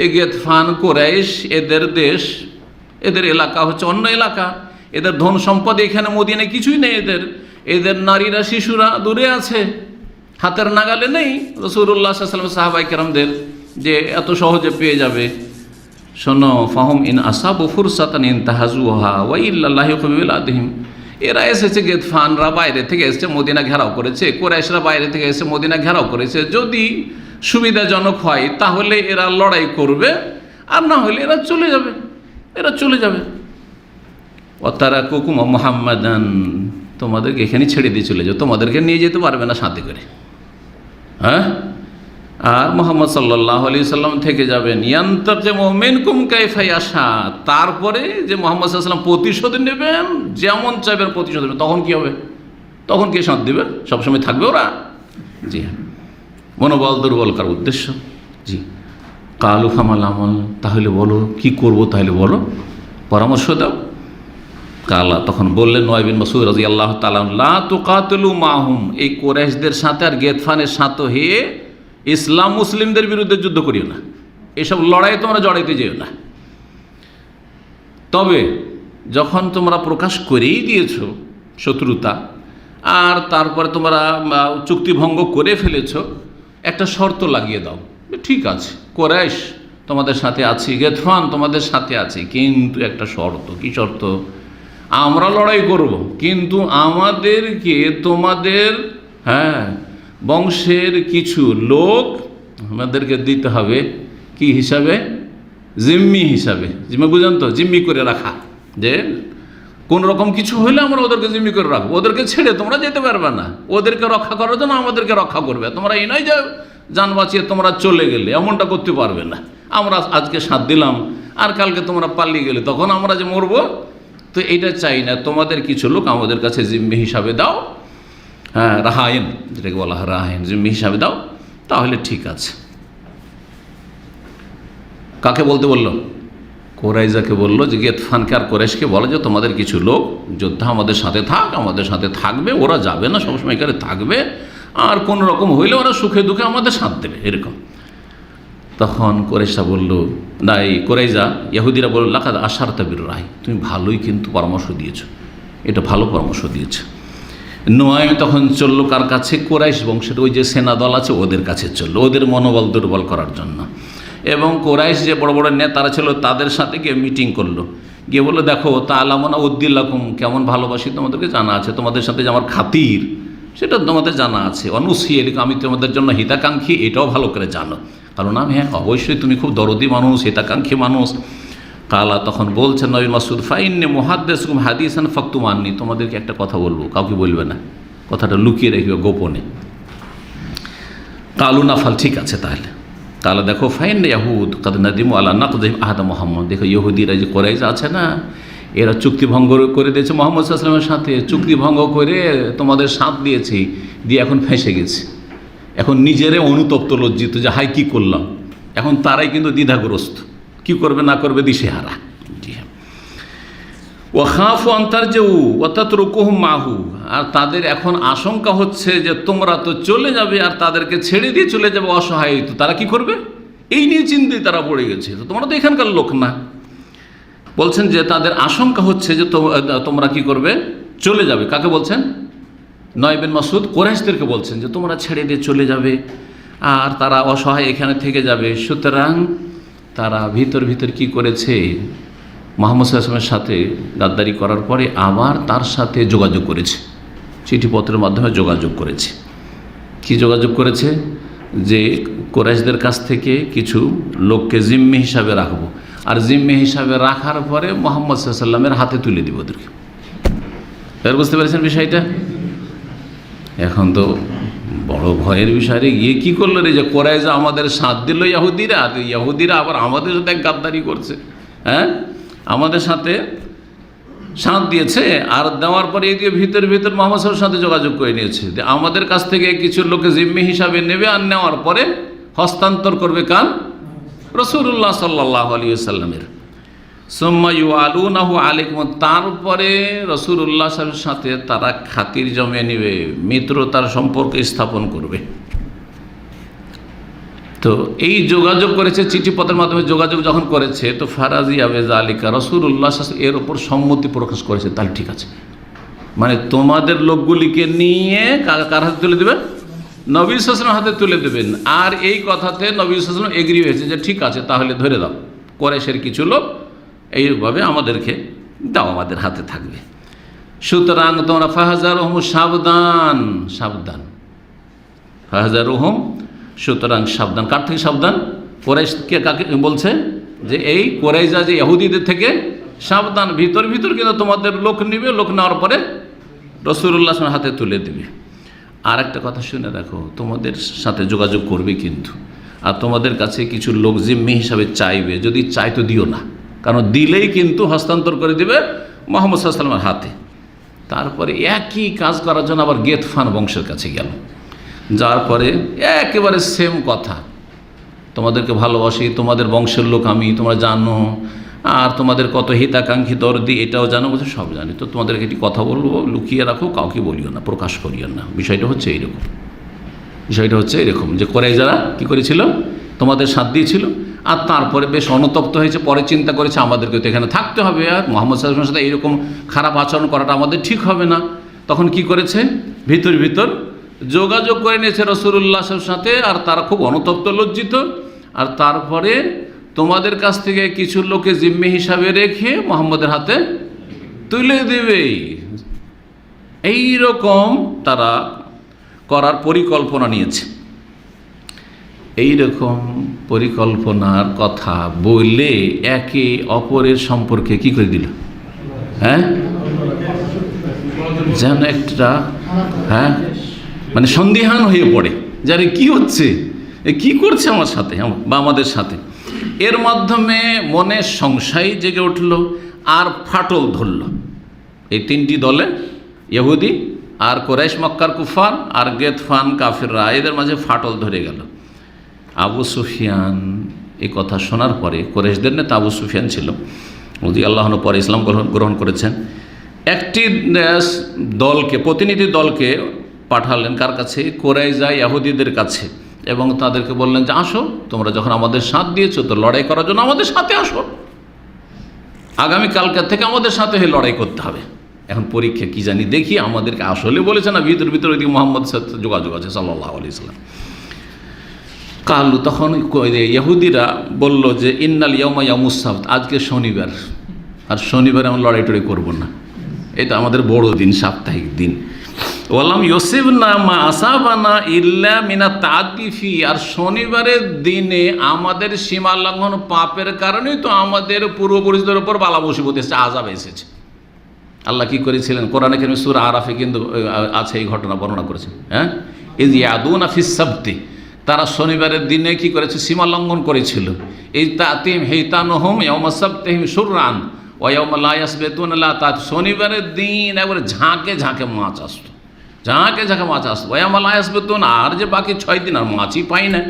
এ গিতফান কুরাইশ এদের দেশ, এদের এলাকা হচ্ছে অন্য এলাকা, এদের ধন সম্পদ এখানে মদিনায় কিছুই নেই, এদের নারীরা শিশুরা দূরে আছে, হাতের নাগালে নেই রাসূলুল্লাহ সাল্লাল্লাহু আলাইহি ওয়াসাল্লাম সাহাবায়ে কেরামদের যে এত সহজে পেয়ে যাবে। শোনো, ফাহুম ইন আসাবু ফুরসাতান ইনতাহাজুহা ওয়া ইল্লাল্লাহি বিলাদিহিম, এরা এসেছে গিতফানরা বাইরে থেকে এসেছে, মদিনা ঘেরাও করেছে, কুরাইশরা বাইরে থেকে এসে মদিনা ঘেরাও করেছে, যদি সুবিধাজনক হয় তাহলে এরা লড়াই করবে, আর না হলে এরা চলে যাবে, এরা চলে যাবে। ওয়াতারাকুকুম মুহাম্মাদান, তোমাদেরকে এখানে ছেড়ে দিয়ে চলে যাও, তোমাদেরকে নিয়ে যেতে পারবে না সাথে করে, হ্যাঁ। আর মুহাম্মদ সাল্লাল্লাহু আলাইহি সাল্লাম থেকে যাবেন, ইয়ান্তাকিমু মিনকুম কাইফা ইয়াশা, তারপরে যে মুহাম্মদ সাল্লাল্লাহু আলাইহি সাল্লাম প্রতিশোধ নেবেন, যেমন চাইবেন প্রতিশোধ নেবেন। তখন কি হবে? তখন কে সাথ দেবে? সবসময় থাকবে ওরা? জি হ্যাঁ, মনোবল দুর্বল করার উদ্দেশ্য। জি, কালু ফামাল আমল, তাহলে বলো কি করব, তাহলে বলো, পরামর্শ দাও। কালা, তখন বললেন নয় বিন মাসউদ রাদিয়াল্লাহু তাআলা, লা তুকাতিলু মাহুম, এই কুরাইশদের সাথে আর গিতফানের সাথে হয়ে ইসলাম মুসলিমদের বিরুদ্ধে যুদ্ধ করিও না, এসব লড়াই তোমরা জড়াইতে যেও না। তবে যখন তোমরা প্রকাশ করেই দিয়েছো শত্রুতা, আর তারপরে তোমরা চুক্তিভঙ্গ করে ফেলেছো, একটা শর্ত লাগিয়ে দাও। ঠিক আছে, কুরাইশ তোমাদের সাথে আছি, গিতফান তোমাদের সাথে আছি, কিন্তু একটা শর্ত। কি শর্ত? আমরা লড়াই করব, কিন্তু আমাদেরকে তোমাদের বংশের কিছু লোক আমাদেরকে দিতে হবে কি হিসাবে? জিম্মি হিসাবে। জিম্মি বুঝেন তো? জিম্মি করে রাখা, যে কোন রকম কিছু হইলে আমরা ওদেরকে জিম্মি করে রাখবো, ওদেরকে ছেড়ে তোমরা যেতে পারবে না, ওদেরকে রক্ষা করার জন্য আমাদেরকে রক্ষা করবে। তোমরা এই নয় যে জান বাঁচিয়ে তোমরা চলে গেলে, এমনটা করতে পারবে না। আমরা আজকে সাথ দিলাম আর কালকে তোমরা পালিয়ে গেলে, তখন আমরা যে মরবো, তো এইটা চাই না। তোমাদের কিছু লোক আমাদের কাছে জিম্মি হিসাবে দাও, হ্যাঁ, রাহায়েন, যেটাকে বলা হয় রাহায়েন, জিম্মি হিসাবে দাও, তাহলে ঠিক আছে। কাকে বলতে বললো? কোরাইজাকে বললো যে গিতফানকে আর কোরাইশকে বলো যে তোমাদের কিছু লোক যোদ্ধা আমাদের সাথে থাক, আমাদের সাথে থাকবে, ওরা যাবে না, সবসময় এখানে থাকবে, আর কোনো রকম হইলে ওরা সুখে দুঃখে আমাদের সাথ দেবে, এরকম। তখন কোরাইশা বলল, না, এই কোরাইজা ইহুদিরা বলল, লাকাদ আশারতা বির রায়, তুমি ভালোই কিন্তু পরামর্শ দিয়েছো, এটা ভালো পরামর্শ দিয়েছো। নোয়াইম তখন চললো কার কাছে? কোরাইশ বংশের ওই যে সেনা দল আছে ওদের কাছে চললো, ওদের মনোবল দুর্বল করার জন্য। এবং কোরাইশ যে বড় বড় নেতারা ছিল তাদের সাথে গিয়ে মিটিং করলো, গিয়ে বললো, দেখো তাআলামুনা উদ্দিল্লাকুম, কেমন ভালোবাসি তোমাদেরকে জানা আছে, তোমাদের সাথে যে আমার খাতির সেটা তোমাদের জানা আছে, অনুসিয়েলিক, আমি তোমাদের জন্য হিতাকাঙ্ক্ষী, এটাও ভালো করে জানো। কারণ আমি, হ্যাঁ অবশ্যই তুমি খুব দরদি মানুষ, হিতাকাঙ্ক্ষী মানুষ। কালা, তখন বলছেন নবী মাসউদ, ফাইন্নি মুহাদ্দিসুকুম হাদিসান ফাকতুমান্নি, তোমাদেরকে একটা কথা বলবো, কাউকে বলবে না, কথাটা লুকিয়ে রেখে গোপনে। কালু নাফাল, ঠিক আছে তাহলে। কালা, দেখো ফাইন ইয়াহুদ কাদ নাদিমু আলা নাকদিম আহাদা মুহাম্মদ, দেখো ইহুদিরা যে কোরাইশ আছে না, এরা চুক্তি ভঙ্গ করে দিয়েছে মুহাম্মদ সাল্লাল্লাহু আলাইহি ওয়াসাল্লামের সাথে, চুক্তি ভঙ্গ করে তোমাদের সাথ দিয়েছে, দিয়ে এখন ফেঁসে গেছে, এখন নিজেরে অনুতপ্ত লজ্জিত যে হাই কী করলাম। এখন তারাই কিন্তু দ্বিধাগ্রস্ত, কি করবে না করবে দিশেহারা। জি হ্যাঁ, ওয়াখাফু আনতার যে ওয়াতাতরুকুহুম মাহু, আর তাদের এখন আশঙ্কা হচ্ছে যে তোমরা তো চলে যাবে আর তাদেরকে ছেড়ে দিয়ে চলে যাবে অসহায়, তো তারা কি করবে এই নিয়ে চিন্তায় তারা পড়ে গেছে। তো তোমরা তো এখানকার লোক না, বলছেন যে তাদের আশঙ্কা হচ্ছে যে তোমরা কি করবে, চলে যাবে। কাকে বলছেন? নয় বিন মাসউদ কোরাইশদেরকে বলছেন যে তোমরা ছেড়ে দিয়ে চলে যাবে আর তারা অসহায় এখানে থেকে যাবে। সুতরাং তারা ভিতর কি করেছে, মুহাম্মদ সাল্লাল্লাহু আলাইহি ওয়াসাল্লামের সাথে গাদ্দারি করার পরে আবার তার সাথে যোগাযোগ করেছে, চিঠিপত্রের মাধ্যমে যোগাযোগ করেছে। কি যোগাযোগ করেছে? যে কোরাইশদের কাছ থেকে কিছু লোককে জিম্মি হিসাবে রাখবো, আর জিম্মি হিসাবে রাখার পরে মুহাম্মদ সাল্লাল্লাহু আলাইহি ওয়াসাল্লামের হাতে তুলে দিব ওদেরকে। এবার বুঝতে পেরেছেন বিষয়টা? এখন তো বড় ভয়ের বিষয় রে, গিয়ে কী করলো রে, যে কোরাইশা আমাদের সাথ দিল ইহুদিরা, আর ইহুদিরা আবার আমাদের সাথে গাদ্দারি করছে, হ্যাঁ আমাদের সাথে সাথ দিয়েছে, আর দেওয়ার পরে এদিকে ভিতর মুহাম্মদ সাল্লাল্লাহু আলাইহি ওয়াসাল্লামের সাথে যোগাযোগ করে নিয়েছে যে আমাদের কাছ থেকে কিছু লোকে জিম্মি হিসাবে নেবে, আর নেওয়ার পরে হস্তান্তর করবে কার? রাসূলুল্লাহ সাল্লাল্লাহু আলাইহি ওয়াসাল্লামের। সুম্মা ইউআলুনাহু আলাইকুম, তারপরে রাসূলুল্লাহ সাল্লাল্লাহু আলাইহি ওয়াসাল্লামের সাথে তারা খাতির জমিয়ে নেবে, মিত্রতার সম্পর্ক স্থাপন করবে। তো এই যোগাযোগ করেছে, চিঠিপত্রের মাধ্যমে যোগাযোগ যখন করেছে, তো ফারাজিয়া বেজালিকা রাসূলুল্লাহ এর ওপর সম্মতি প্রকাশ করেছে। তাহলে ঠিক আছে, মানে তোমাদের লোকগুলিকে নিয়ে কার হাতে তুলে দেবেন? নবী সাল্লাল্লাহু আলাইহি ওয়াসাল্লামের হাতে তুলে দেবেন। আর এই কথাতে নবী সাল্লাল্লাহু আলাইহি ওয়াসাল্লাম এগ্রি হয়েছে যে ঠিক আছে, তাহলে ধরে দাও, কুরাইশের কিছু লোক এইভাবে আমাদেরকে দাও, আমাদের হাতে থাকবে। সুতরাং তোমরা ফাহজারহুম, সাবধান সাবধান, ফাহজারহুম, সুতরাং সাবধান। কার থেকে সাবধান? কুরাইশকে কাকে বলছে? যে এই কুরাইশা যে ইহুদিদের থেকে সাবধান। ভিতর ভিতর কিন্তু তোমাদের লোক নিবে, লোক নেওয়ার পরে রাসূলুল্লাহ সাল্লাল্লাহু আলাইহি ওয়াসাল্লামের হাতে তুলে দিবে। আর একটা কথা শুনে রাখো, তোমাদের সাথে যোগাযোগ করবে কিন্তু, আর তোমাদের কাছে কিছু লোক জিম্মি হিসাবে চাইবে। যদি চাই তো দিও না, কারণ দিলেই কিন্তু হস্তান্তর করে দিবে মুহাম্মদ সাল্লাল্লাহু আলাইহি ওয়াসাল্লামের হাতে। তারপরে একই কাজ করার জন্য আবার গেতফান বংশের কাছে গেল, যার পরে একেবারে সেম কথা, তোমাদেরকে ভালোবাসি, তোমাদের বংশের লোক আমি, তোমরা জানো, আর তোমাদের কত হিতাকাঙ্ক্ষী দরদি এটাও জানো, বলছে সব জানি, তো তোমাদেরকে একটি কথা বলবো, লুকিয়ে রাখো, কাউকে বলিও না, প্রকাশ করিও না। বিষয়টা হচ্ছে এইরকম, যে কুরাইশরা কী করেছিল? তোমাদের সাথ দিয়েছিল, আর তারপরে বেশ অনুতপ্ত হয়েছে, পরে চিন্তা করেছে আমাদেরকে তো এখানে থাকতে হবে, আর মুহাম্মদ সাল্লাল্লাহু আলাইহি ওয়াসাল্লামের সাথে এইরকম খারাপ আচরণ করাটা আমাদের ঠিক হবে না। তখন কি করেছে? ভিতর ভিতর যোগাযোগ করে নিয়েছে রাসূলুল্লাহ সাল্লাল্লাহু আলাইহি ওয়াসাল্লামের সাথে, আর তারা খুব অনুতপ্ত, লজ্জিত। আর তারপরে তোমাদের কাছ থেকে কিছু লোকে জিম্মি হিসাবে রেখে মুহাম্মদের হাতে তুলে দেবে, এই রকম তারা করার পরিকল্পনা নিয়েছে। এই রকম পরিকল্পনার কথা বলে একে অপরের সম্পর্কে কি করে দিল? হ্যাঁ, যেন একটা মানে সন্দিহান হয়ে পড়ে, যারে কি হচ্ছে, কি করছে আমার সাথে বা আমাদের সাথে। এর মাধ্যমে মনে সংশয় জেগে উঠল, আর ফাটল ধরল। এই তিনটি দলে, ইহুদি আর কুরাইশ মক্কার কুফার আর গেতফান কাফিররা, এদের মাঝে ফাটল ধরে গেল। আবু সুফিয়ান এই কথা শোনার পরে, কুরাইশদের নেতা আবু সুফিয়ান ছিল, রাদিয়াল্লাহু আনহু, পরে ইসলাম গ্রহণ করেছেন, একটি দলকে, প্রতিনিধি দলকে পাঠালেন কার কাছে? কুরাইশা ইহুদিদের কাছে, এবং তাদেরকে বললেন যে আসো, তোমরা যখন আমাদের সাথ দিয়েছো, তো লড়াই করার জন্য আমাদের সাথে আসো, আগামীকালকে থেকে আমাদের সাথে হয়ে লড়াই করতে হবে। এখন পরীক্ষা কি জানি, দেখি আমাদেরকে আসলে বলেছে না ভিতর ভিতর ওইদিকে মুহাম্মদের সাথে যোগাযোগ আছে সাল্লাল্লাহু আলাইহি ওয়াসাল্লাম। কালু, তখন ইহুদিরা বলল যে ইন্নাল ইয়াউমা ইয়াউমুস সাবত, আজকে শনিবার, আর শনিবারে আমরা লড়াই টড়াই করবো না, এটা আমাদের বড় দিন, সাপ্তাহিক দিন। ওয়ালাম ইউসিবনা মা আসাবানা ইল্লা মিনাত তাআতিফি, আর শনিবারের দিনে আমাদের সীমা লঙ্ঘন পাপের কারণেই তো আমাদের পূর্বপুরুষদের উপর বালা মুসিবত এসেছে, আযাব এসেছে। আল্লাহ কি করেছিলেন? কোরআনে কারীমে সূরা আরাফে কিন্তু আছে, এই ঘটনা বর্ণনা করেছেন। হ্যাঁ, ইয ইয়াদুনা ফিস সাবতি, তারা শনিবারের দিনে কি করেছে? সীমা লঙ্ঘন করেছিল। এই তাতিম হিতানুহুম ইয়াউমা সাবতিহিম শুররান ওয়া ইয়াউমা লা ইয়াসবিতুনা লা তাত, শনিবারের দিন একবারে ঝাঁকে ঝাঁকে মাছ আসতো, ঝাঁকে ঝাঁকে মাছ আসতো। ওয়া ইয়াউমা লা ইয়াসবিতুনা, আর যে বাকি 6 দিন আর মাছই পাই না।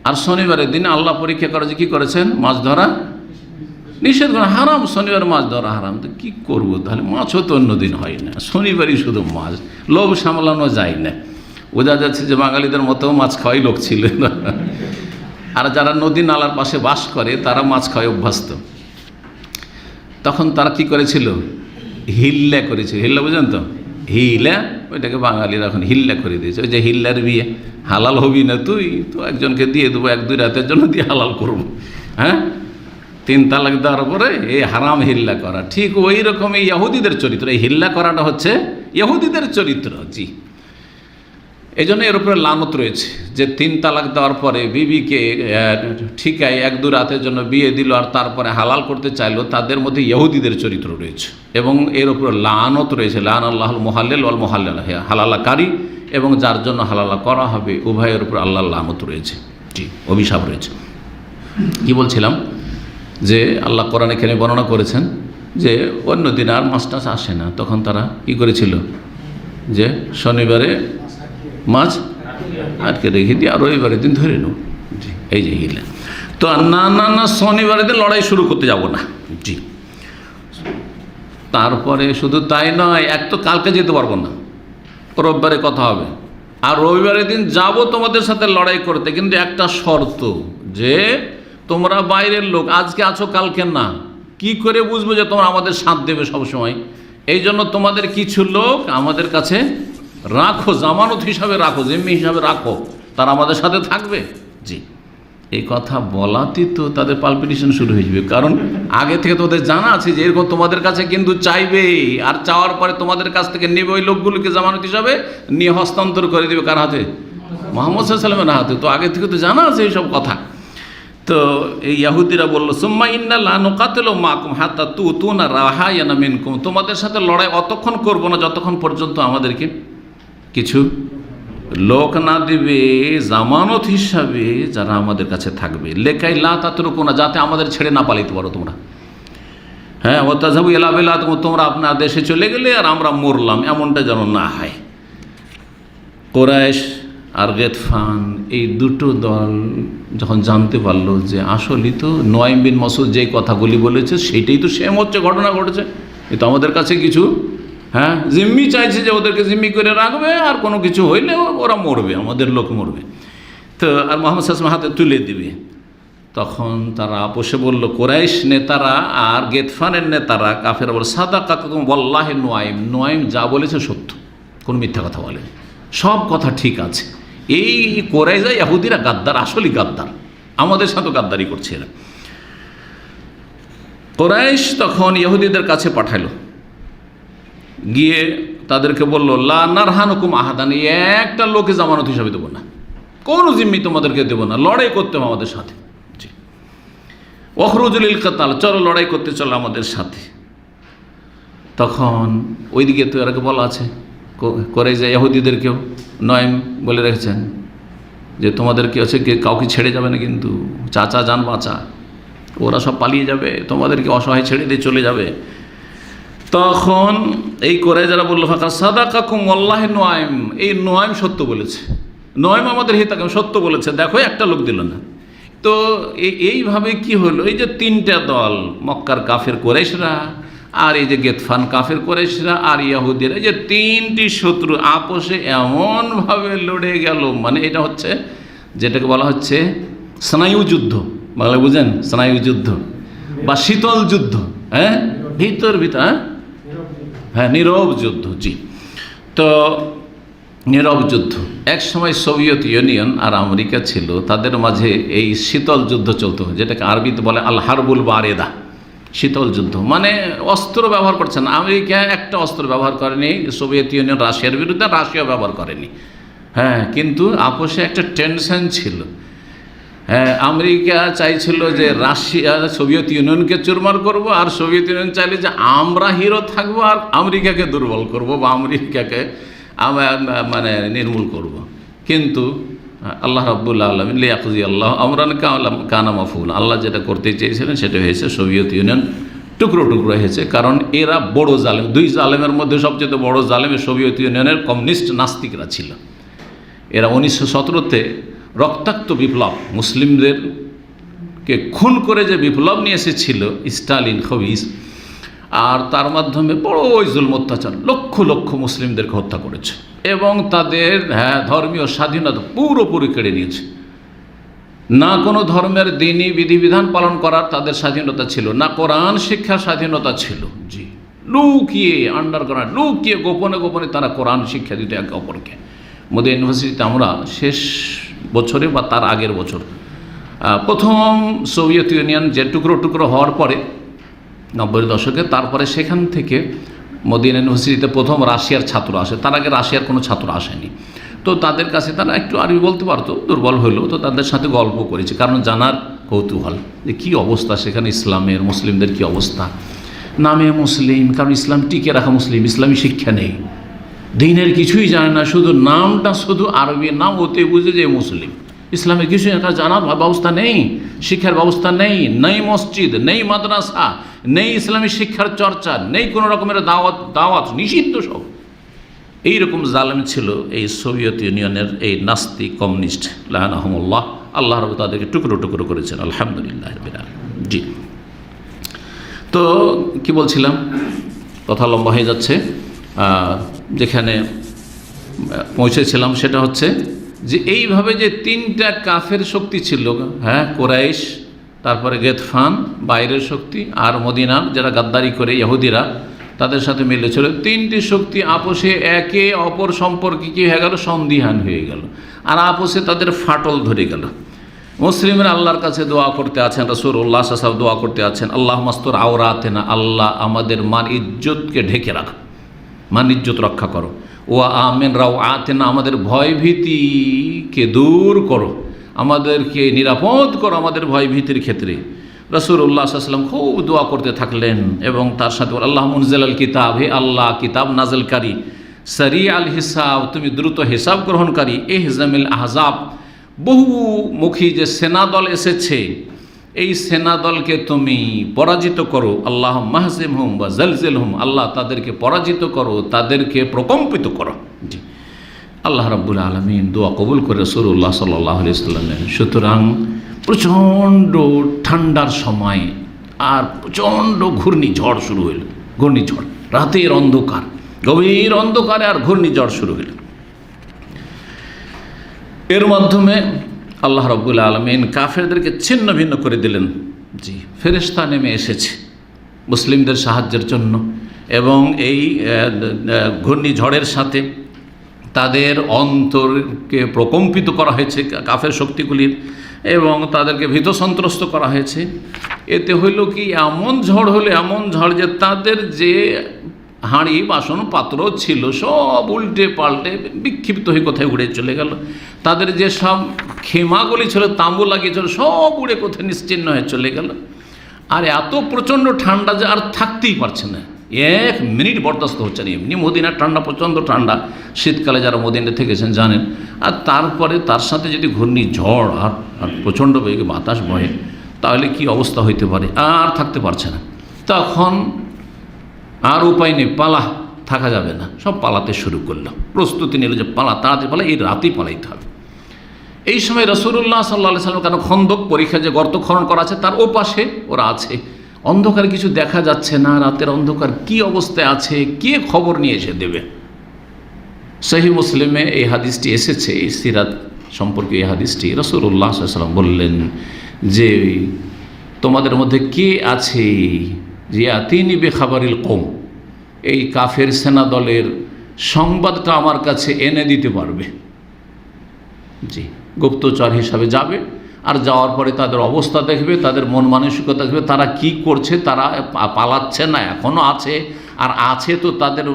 আর শনিবারের দিনে আল্লাহ পরীক্ষা করে যে কী করেছেন? মাছ ধরা নিষেধ করেন, হারাম, শনিবার মাছ ধরা হারাম। তো কী করবো তাহলে? মাছও তো অন্য দিন হয় না, শনিবারই শুধু মাছ, লোভ সামলানো যায় না। বোঝা যাচ্ছে যে বাঙালিদের মতো মাছ খাওয়াই লোক ছিল না। আর যারা নদী নালার পাশে বাস করে তারা মাছ খাওয়াই অভ্যস্ত। তখন তারা কি করেছিল? হিল্লা করেছিল। হিল্লা বুঝেন তো? হিলা, ওইটাকে বাঙালিরা এখন হিল্লা করে দিয়েছে। ওই যে হিল্লার বিয়ে, হালাল হবি না তুই, তো একজনকে দিয়ে দেবো, 1-2 রাতের জন্য দিয়ে হালাল করবো। হ্যাঁ, 3 তালাক দেওয়ার পরে এই হারাম হিল্লা করা। ঠিক ওই রকম এই ইহুদিদের চরিত্র, এই হিল্লা করাটা হচ্ছে ইহুদিদের চরিত্র। জি, এই জন্য এর উপরে লানত রয়েছে যে 3 তালাক দেওয়ার পরে বিবিকে ঠিকায় 1-2 রাতের জন্য বিয়ে দিল, আর তারপরে হালাল করতে চাইলো, তাদের মধ্যে ইহুদিদের চরিত্র রয়েছে। এবং এর উপরে লানত রয়েছে, লান আল্লাহুল মুহাল্লিল ওয়াল মুহাল্লাল, হালালাকারী এবং যার জন্য হালালা করা হবে, উভয়ের উপর আল্লাহর লানত রয়েছে। জি, অভিশাপ রয়েছে। কি বলছিলাম? যে আল্লাহ কোরআনে এখানে বর্ণনা করেছেন যে অন্য দিন আর মাছ টাছ আসে না, তখন তারা কি করেছিল? যে শনিবারে মাছ আটকে রেখে দিয়ে আর রবিবারের দিন ধরে নেব। জি, এই যে হিলা। তো না না না, শনিবারের দিন লড়াই শুরু করতে যাব না। জি, তারপরে শুধু তাই নয়, এক তো কালকে যেতে পারবো না, রোববারে কথা হবে, আর রবিবারের দিন যাব তোমাদের সাথে লড়াই করতে, কিন্তু একটা শর্ত, যে তোমরা বাইরের লোক, আজকে আছো কালকে না, কি করে বুঝবো যে তোমরা আমাদের সাথ দেবে সবসময়? এই জন্য তোমাদের কিছু লোক আমাদের কাছে রাখো, জামানত হিসাবে রাখো, জিম্মি হিসাবে রাখো, তারা আমাদের সাথে থাকবে। জি, এই কথা বলাতেই তো তাদের পালপিটেশন শুরু হয়ে যাবে, কারণ আগে থেকে তো ওদের জানা আছে যে এরকম তোমাদের কাছে কিন্তু চাইবে, আর চাওয়ার পরে তোমাদের কাছ থেকে নেবে, ওই লোকগুলোকে জামানত হিসাবে নিয়ে হস্তান্তর করে দেবে কার হাতে? মুহাম্মদ সাল্লাল্লাহু আলাইহি ওয়াসাল্লামের হাতে। তো আগে থেকে তো জানা আছে এইসব কথা। তো এই ইহুদিরা বললো, সুম্মা ইন্না লা নুকাতিলু মাকুম হাত্তা তুতুনা রাহায়ানা মিনকুম, তোমাদের সাথে লড়াই অতক্ষণ করব না যতক্ষণ পর্যন্ত আমাদেরকে কিছু লোক না দিবে জামানত হিসাবে, যারা আমাদের কাছে থাকবে, লেকাই লা তাতরুকুনা, যাতে আমাদের ছেড়ে না পালাইতে পারো তোমরা। হ্যাঁ, ও তাযহাবু ইলা বিলাদিকুম, তোমরা আপনার দেশে চলে গেলে আর আমরা মরলাম, এমনটা যেন না হয়। কুরাইশ আর গিতফান এই দুটো দল যখন জানতে পারলো যে আসলেই তো নুয়াইম বিন মাসউদ যেই কথাগুলি বলেছে সেইটাই তো সেম হচ্ছে, ঘটনা ঘটেছে, এ তো আমাদের কাছে কিছু জিম্মি চাইছে, যে ওদেরকে জিম্মি করে রাখবে, আর কোনো কিছু হইলে ওরা মরবে, আমাদের লোক মরবে, তো আর মুহাম্মদ সাল্লাল্লাহু আলাইহি ওয়াসাল্লাম হাতে তুলে দিবে। তখন তারা আপোষে বলল, কুরাইশ নেতারা আর গিতফানের নেতারা কাফেররা বলে, সাদাকাকুম ওয়াল্লাহি নুয়াইম যা বলেছে সত্য, কোনো মিথ্যা কথা বলেনি, সব কথা ঠিক আছে। এই কুরাইশা ইহুদিরা গাদ্দার, আসলেই গাদ্দার, আমাদের সাথে গাদ্দারি করছে এরা। কুরাইশ তখন ইহুদিদের কাছে পাঠালো, গিয়ে তাদেরকে বলল, লা নারহানুকুম আহাদান, একটা লোকে জামানত হিসাবে দেবো না, কোনো জিম্মি তোমাদেরকে দেবো না, লড়াই করতে হবে আমাদের সাথে। জি, ওখরুজুল কিতাল, চলো লড়াই করতে চলো আমাদের সাথে। তখন ওইদিকে তো এরাকে বলা আছে, করে যে ইহুদিদেরকেও নুয়াইম বলে রেখেছেন যে তোমাদেরকে হচ্ছে কাউকে ছেড়ে যাবে না, কিন্তু চাচা যান বাঁচা, ওরা সব পালিয়ে যাবে, তোমাদেরকে অসহায় ছেড়ে দিয়ে চলে যাবে। তখন এই করে যারা বললো, ফাঁকা সাদাকাকুম ওয়াল্লাহি নুয়াইম, এই নুয়াইম সত্য বলেছে, নুয়াইম আমাদের হিতাকাম সত্য বলেছে, দেখো একটা লোক দিল না। তো এইভাবে কি হলো, এই যে তিনটা দল, মক্কার কাফের কুরাইশরা, আর এই যে গিতফান কাফের কুরাইশরা, আর ইহুদিরা, এই যে তিনটি শত্রু আপোষে এমনভাবে লড়ে গেল, মানে এটা হচ্ছে যেটাকে বলা হচ্ছে স্নায়ু যুদ্ধ, বাংলা বুঝেন, স্নায়ু যুদ্ধ বা শীতল যুদ্ধ, হ্যাঁ, ভিতর হ্যাঁ, নীরব যুদ্ধ। জি, তো নীরব যুদ্ধ, এক সময় সোভিয়েত ইউনিয়ন আর আমেরিকা ছিল, তাদের মাঝে এই শীতল যুদ্ধ চলতো, যেটাকে আরবিতে বলে আল হারবুল বারেদা, শীতল যুদ্ধ, মানে অস্ত্র ব্যবহার করছে না। আমেরিকা একটা অস্ত্র ব্যবহার করেনি, সোভিয়েত ইউনিয়ন রাশিয়ার বিরুদ্ধে, রাশিয়া ব্যবহার করেনি, হ্যাঁ, কিন্তু আপোষে একটা টেনশন ছিল। হ্যাঁ, আমেরিকা চাইছিল যে রাশিয়া সোভিয়েত ইউনিয়নকে চুরমার করব, আর সোভিয়েত ইউনিয়ন চাইলে যে আমরা হিরো থাকবো আর আমেরিকাকে দুর্বল করব, বা আমেরিকাকে মানে নির্মূল করব। কিন্তু আল্লাহ রাব্বুল আলামিন লিয়াকজি আল্লাহ আমরান কানা মাফউল, আল্লাহ যেটা করতে চেয়েছিলেন সেটা হয়েছে, সোভিয়েত ইউনিয়ন টুকরো টুকরো হয়েছে, কারণ এরা বড় জালেম, দুই জালেমের মধ্যে সবচেয়ে বড় জালেম সোভিয়েত ইউনিয়নের কমিউনিস্ট নাস্তিকরা ছিল। এরা 1917-তে রক্তাক্ত বিপ্লব, মুসলিমদেরকে খুন করে যে বিপ্লব নিয়ে এসেছিল স্টালিন খবিস, আর তার মাধ্যমে বড় জুলম অত্যাচার, লক্ষ লক্ষ মুসলিমদেরকে হত্যা করেছে, এবং তাদের ধর্মীয় স্বাধীনতা পুরোপুরি কেড়ে নিয়েছে। না কোনো ধর্মের দিনই বিধিবিধান পালন করার তাদের স্বাধীনতা ছিল না, কোরআন শিক্ষার স্বাধীনতা ছিল। জি, লুকিয়ে আন্ডারগ্রাউন্ড, লুকিয়ে গোপনে গোপনে তারা কোরআন শিক্ষা দিত একে অপরকে। মদিনা ইউনিভার্সিটিতে আমরা শেষ বছরে বা তার আগের বছর প্রথম সোভিয়েত ইউনিয়ন যে টুকরো টুকরো হওয়ার পরে 90-এর দশকে, তারপরে সেখান থেকে মদিনা ইউনিভার্সিটিতে প্রথম রাশিয়ার ছাত্র আসে, তার আগে রাশিয়ার কোনো ছাত্র আসেনি। তো তাদের কাছে তারা একটু আরবি বলতে পারতো, দুর্বল হলেও, তো তাদের সাথে গল্প করেছে, কারণ জানার কৌতূহল যে কী অবস্থা সেখানে ইসলামের, মুসলিমদের কী অবস্থা। নামে মুসলিম, কারণ ইসলাম টিকে রাখা মুসলিম, ইসলামী শিক্ষা নেই, দিনের কিছুই জানে না, শুধু নামটা শুধু আরবি নাম, ওতে বুঝে যে মুসলিম। ইসলামের কিছু একটা জানার ব্যবস্থা নেই, শিক্ষার ব্যবস্থা নেই, নেই মসজিদ, নেই মাদ্রাসা, নেই ইসলামী শিক্ষার চর্চা, নেই কোনো রকমের দাওয়াত নিষিদ্ধ সব। এইরকম জালেম ছিল এই সোভিয়েত ইউনিয়নের এই নাস্তিক কমিউনিস্ট লাআনাহুমুল্লাহ। আল্লাহ রাব্বুল তাদেরকে টুকরো টুকরো করেছেন, আলহামদুলিল্লাহ রাব্বিল আলামিন। জি, তো কি বলছিলাম, কথা লম্বা হয়ে যাচ্ছে। যেখানে পৌঁছেছিলাম সেটা হচ্ছে যে এইভাবে যে তিনটা কাফের শক্তি ছিল, হ্যাঁ, কুরাইশ, তারপরে গেতফান বাইরের শক্তি, আর মদিনার যারা গাদ্দারি করে ইহুদিরা তাদের সাথে মিলেছিল, তিনটি শক্তি আপোষে একে অপর সম্পর্কে কী হয়ে গেল, সন্দিহান হয়ে গেল, আর আপোষে তাদের ফাটল ধরে গেল। মুসলিমরা আল্লাহর কাছে দোয়া করতে আছেন, রাসূলুল্লাহ সাল্লাল্লাহু আলাইহি ওয়াসাল্লাম দোয়া করতে আছেন, আল্লাহ মাস্তুর আওরাতেনা, আল্লাহ আমাদের মান ইজ্জতকে ঢেকে রাখো, মান ইজ্জত রক্ষা করো। ও আমিন রাও আতেনা, আমাদের ভয়ভীতিকে দূর করো, আমাদেরকে নিরাপদ করো আমাদের ভয়ভীতির ক্ষেত্রে। রাসূলুল্লাহ সাল্লাল্লাহু আলাইহি ওয়াসাল্লাম খুব দোয়া করতে থাকলেন এবং তার সাথে আল্লাহ মুনজিল আল কিতাব, হে আল্লাহ কিতাব নাযিলকারী, সারি আল হিসাব, তুমি দ্রুত হিসাব গ্রহণকারী, ইহজামিল আহজাব, বহুমুখী যে সেনাদল এসেছে এই সেনাদলকে তুমি পরাজিত করো। আল্লাহ মাহজিমহুম বা জালজিলহুম, আল্লাহ তাদেরকে পরাজিত করো, তাদেরকে প্রকম্পিত করো। জি, আল্লাহ রাব্বুল আলামিন দোয়া কবুল করে রাসূলুল্লাহ সাল্লাল্লাহু আলাইহি ওয়াসাল্লাম। সুতরাং প্রচণ্ড ঠান্ডার সময় আর প্রচণ্ড ঘূর্ণিঝড় শুরু হইল, ঘূর্ণিঝড়, রাতের অন্ধকার, গভীর অন্ধকারে আর ঘূর্ণিঝড় শুরু হইল। এর মাধ্যমে আল্লাহ রাব্বুল আলামিন কাফেরদেরকে ছিন্ন ভিন্ন করে দিলেন। জি, ফেরেশতা নেমে এসেছে মুসলিমদের সাহায্যের জন্য, এবং এই ঘূর্ণিঝড়ের সাথে তাদের অন্তরকে প্রকম্পিত করা হয়েছে কাফের শক্তিগুলির, এবং তাদেরকে ভীত সন্ত্রস্ত করা হয়েছে। এতে হইল কি, এমন ঝড় হলো, এমন ঝড় যে তাদের যে হাঁড়ি বাসন পাত্র ছিল সব উল্টে পাল্টে বিক্ষিপ্ত হয়ে কোথায় উড়ে চলে গেল। তাদের যে সব খেমাগুলি ছিল, তাঁবু লাগিয়েছিল, সব উড়ে কোথায় নিশ্চিহ্ন হয়ে চলে গেল। আর এত প্রচণ্ড ঠান্ডা যে আর থাকতেই পারছে না, 1 মিনিট বরদাস্ত হচ্ছে না। এমনি মদিনার ঠান্ডা প্রচণ্ড ঠান্ডা, শীতকালে যারা মদিনাতে থেকেছেন জানেন। আর তারপরে তার সাথে যদি ঘূর্ণিঝড় আর প্রচণ্ড বেগে বাতাস বহে, তাহলে কি অবস্থা হইতে পারে, আর থাকতে পারছে না। তখন আর উপায় নেই, পালা, থাকা যাবে না, সব পালাতে শুরু করলো, প্রস্তুতি নিল যে পালা, তাড়াতাড়ি পালা, এই রাতেই পালাইতে হবে। এই সময় রাসূলুল্লাহ সাল্লাল্লাহু আলাইহি ওয়াসাল্লাম, কেন খন্দক পরীক্ষা যে গর্ত খনন করা আছে তার ওপাশে ওরা আছে, অন্ধকারে কিছু দেখা যাচ্ছে না, রাতের অন্ধকার, কি অবস্থায় আছে, কে খবর নিয়ে এসে দেবে। সহিহ মুসলিমে এই হাদিসটি এসেছে, এই সিরাত সম্পর্কে এই হাদিসটি। রাসূলুল্লাহ সাল্লাল্লাহু আলাইহি ওয়াসাল্লাম বললেন যে তোমাদের মধ্যে কে আছে যে আতিনি বেখাবারিল কওম, এই কাফের সেনা দলের সংবাদটা আমার কাছে এনে দিতে পারবে। জি, গুপ্তচর হিসাবে যাবে, আর যাওয়ার পরে তাদের অবস্থা দেখবে, তাদের মন মানসিকতা দেখবে, তারা কি করছে, তারা পালাচ্ছে না এখনও আছে, আর আছে তো তাদের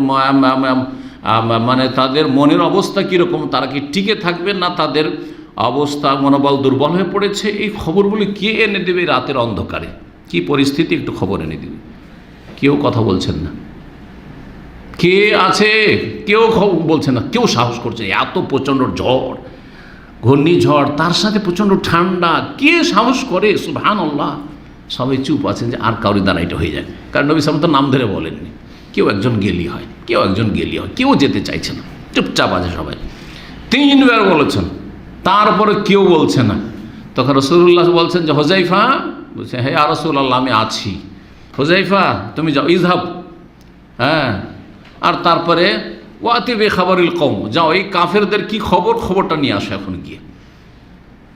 মানে তাদের মনের অবস্থা কীরকম, তারা কি টিকে থাকবে না তাদের অবস্থা মনোবল দুর্বল হয়ে পড়েছে, এই খবরগুলি কে এনে দেবে রাতের অন্ধকারে, কি পরিস্থিতি একটু খবর এনে দেবে। কেউ কথা বলছেন না, কে আছে কেউ বলছে না, কেউ সাহস করছে না। এত প্রচণ্ড ঝড়, ঘূর্ণিঝড়, তার সাথে প্রচণ্ড ঠান্ডা, কে সাহস করে? সুবহানাল্লাহ, সবাই চুপ আছেন যে আর কাউরি দ্বারা এটা হয়ে যায়। কারণ নবী সাল্লাল্লাহু আলাইহি ওয়াসাল্লাম তো নাম ধরে বলেননি, কেউ একজন গেলি হয়, কেউ একজন গেলি হয়, কেউ যেতে চাইছে না, চুপচাপ আছে সবাই। 3 বার বলেছেন, তারপরে কেউ বলছে না। তখন রাসূলুল্লাহ বলছেন যে হুযায়ফা, বলছে হ্যাঁ ইয়া রাসূলুল্লাহ আমি আছি। হুযায়ফা তুমি যাও, ইযহাব, হ্যাঁ, আর তারপরে ওয়াতি বেখাবারিল কওম, যাও এই কাফেরদের কি খবর, খবরটা নিয়ে আসো এখন গিয়ে।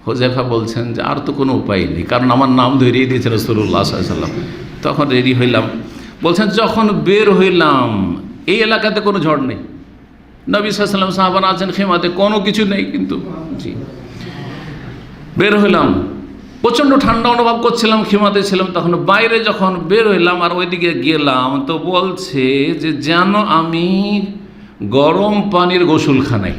হুযায়ফা বলছেন যে আর তো কোনো উপায় নেই, কারণ আমার নাম ধরিয়ে দিয়েছে রাসূলুল্লাহ সাল্লাল্লাহু আলাইহি ওয়াসাল্লাম। তখন রেডি হইলাম, বলছেন যখন বের হইলাম এই এলাকাতে কোনো ঝড় নেই, নবী সাল্লাল্লাহু আলাইহি ওয়াসাল্লাম সাহাবারা আছেন খেমাতে, কোনো কিছু নেই, কিন্তু জি বের হইলাম, প্রচণ্ড ঠান্ডা অনুভব করছিলাম, খেমাতে ছিলাম। তখন বাইরে যখন বের হইলাম আর ওইদিকে গেলাম, তো বলছে যে যেন আমি গরম পানির গোসলখানায়,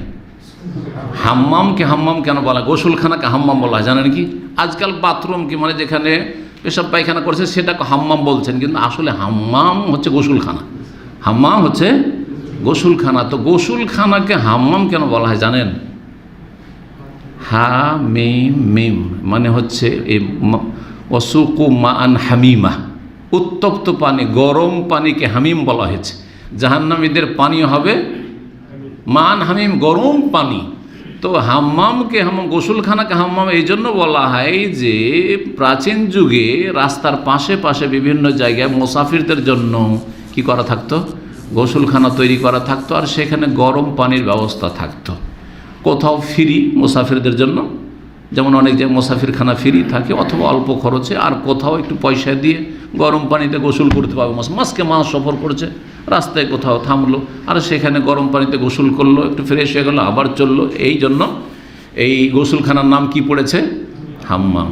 হাম্মামকে হাম্মাম কেন বলা, গোসলখানাকে হাম্মাম বলা হয় জানেন কি? আজকাল বাথরুম কি মানে যেখানে পেশাব পায়খানা করছে সেটাকে হাম্মাম বলছেন, কিন্তু আসলে হাম্মাম হচ্ছে গোসলখানা, হাম্মাম হচ্ছে গোসলখানা। তো গোসলখানাকে হাম্মাম কেন বলা হয় জানেন? হা মিম মিম মানে হচ্ছে এই ওয়াসুকু মান হামিমা, উত্তপ্ত পানি, গরম পানিকে হামিম বলা হয়েছে। জাহান্নামীদের পানি হবে মান হামিম, গরম পানি। তো হাম্মামকে হাম্মাম, গোসলখানাকে হাম্মাম এই জন্য বলা হয় যে প্রাচীন যুগে রাস্তার পাশে পাশে বিভিন্ন জায়গায় মুসাফিরদের জন্য কি করা থাকতো, গোসলখানা তৈরি করা থাকতো, আর সেখানে গরম পানির ব্যবস্থা থাকতো। কোথাও ফ্রি মুসাফিরদের জন্য, যেমন অনেক জায়গায় মুসাফিরখানা ফ্রি থাকে অথবা অল্প খরচে, আর কোথাও একটু পয়সা দিয়ে গরম পানিতে গোসল করতে পারবে। মাসকে মাস সফর করেছে, রাস্তায় কোথাও থামলো আর সেখানে গরম পানিতে গোসল করলো, একটু ফ্রেশ হয়ে গেলো, আবার চললো। এই জন্য এই গোসলখানার নাম কি পড়েছে? হাম্মাম।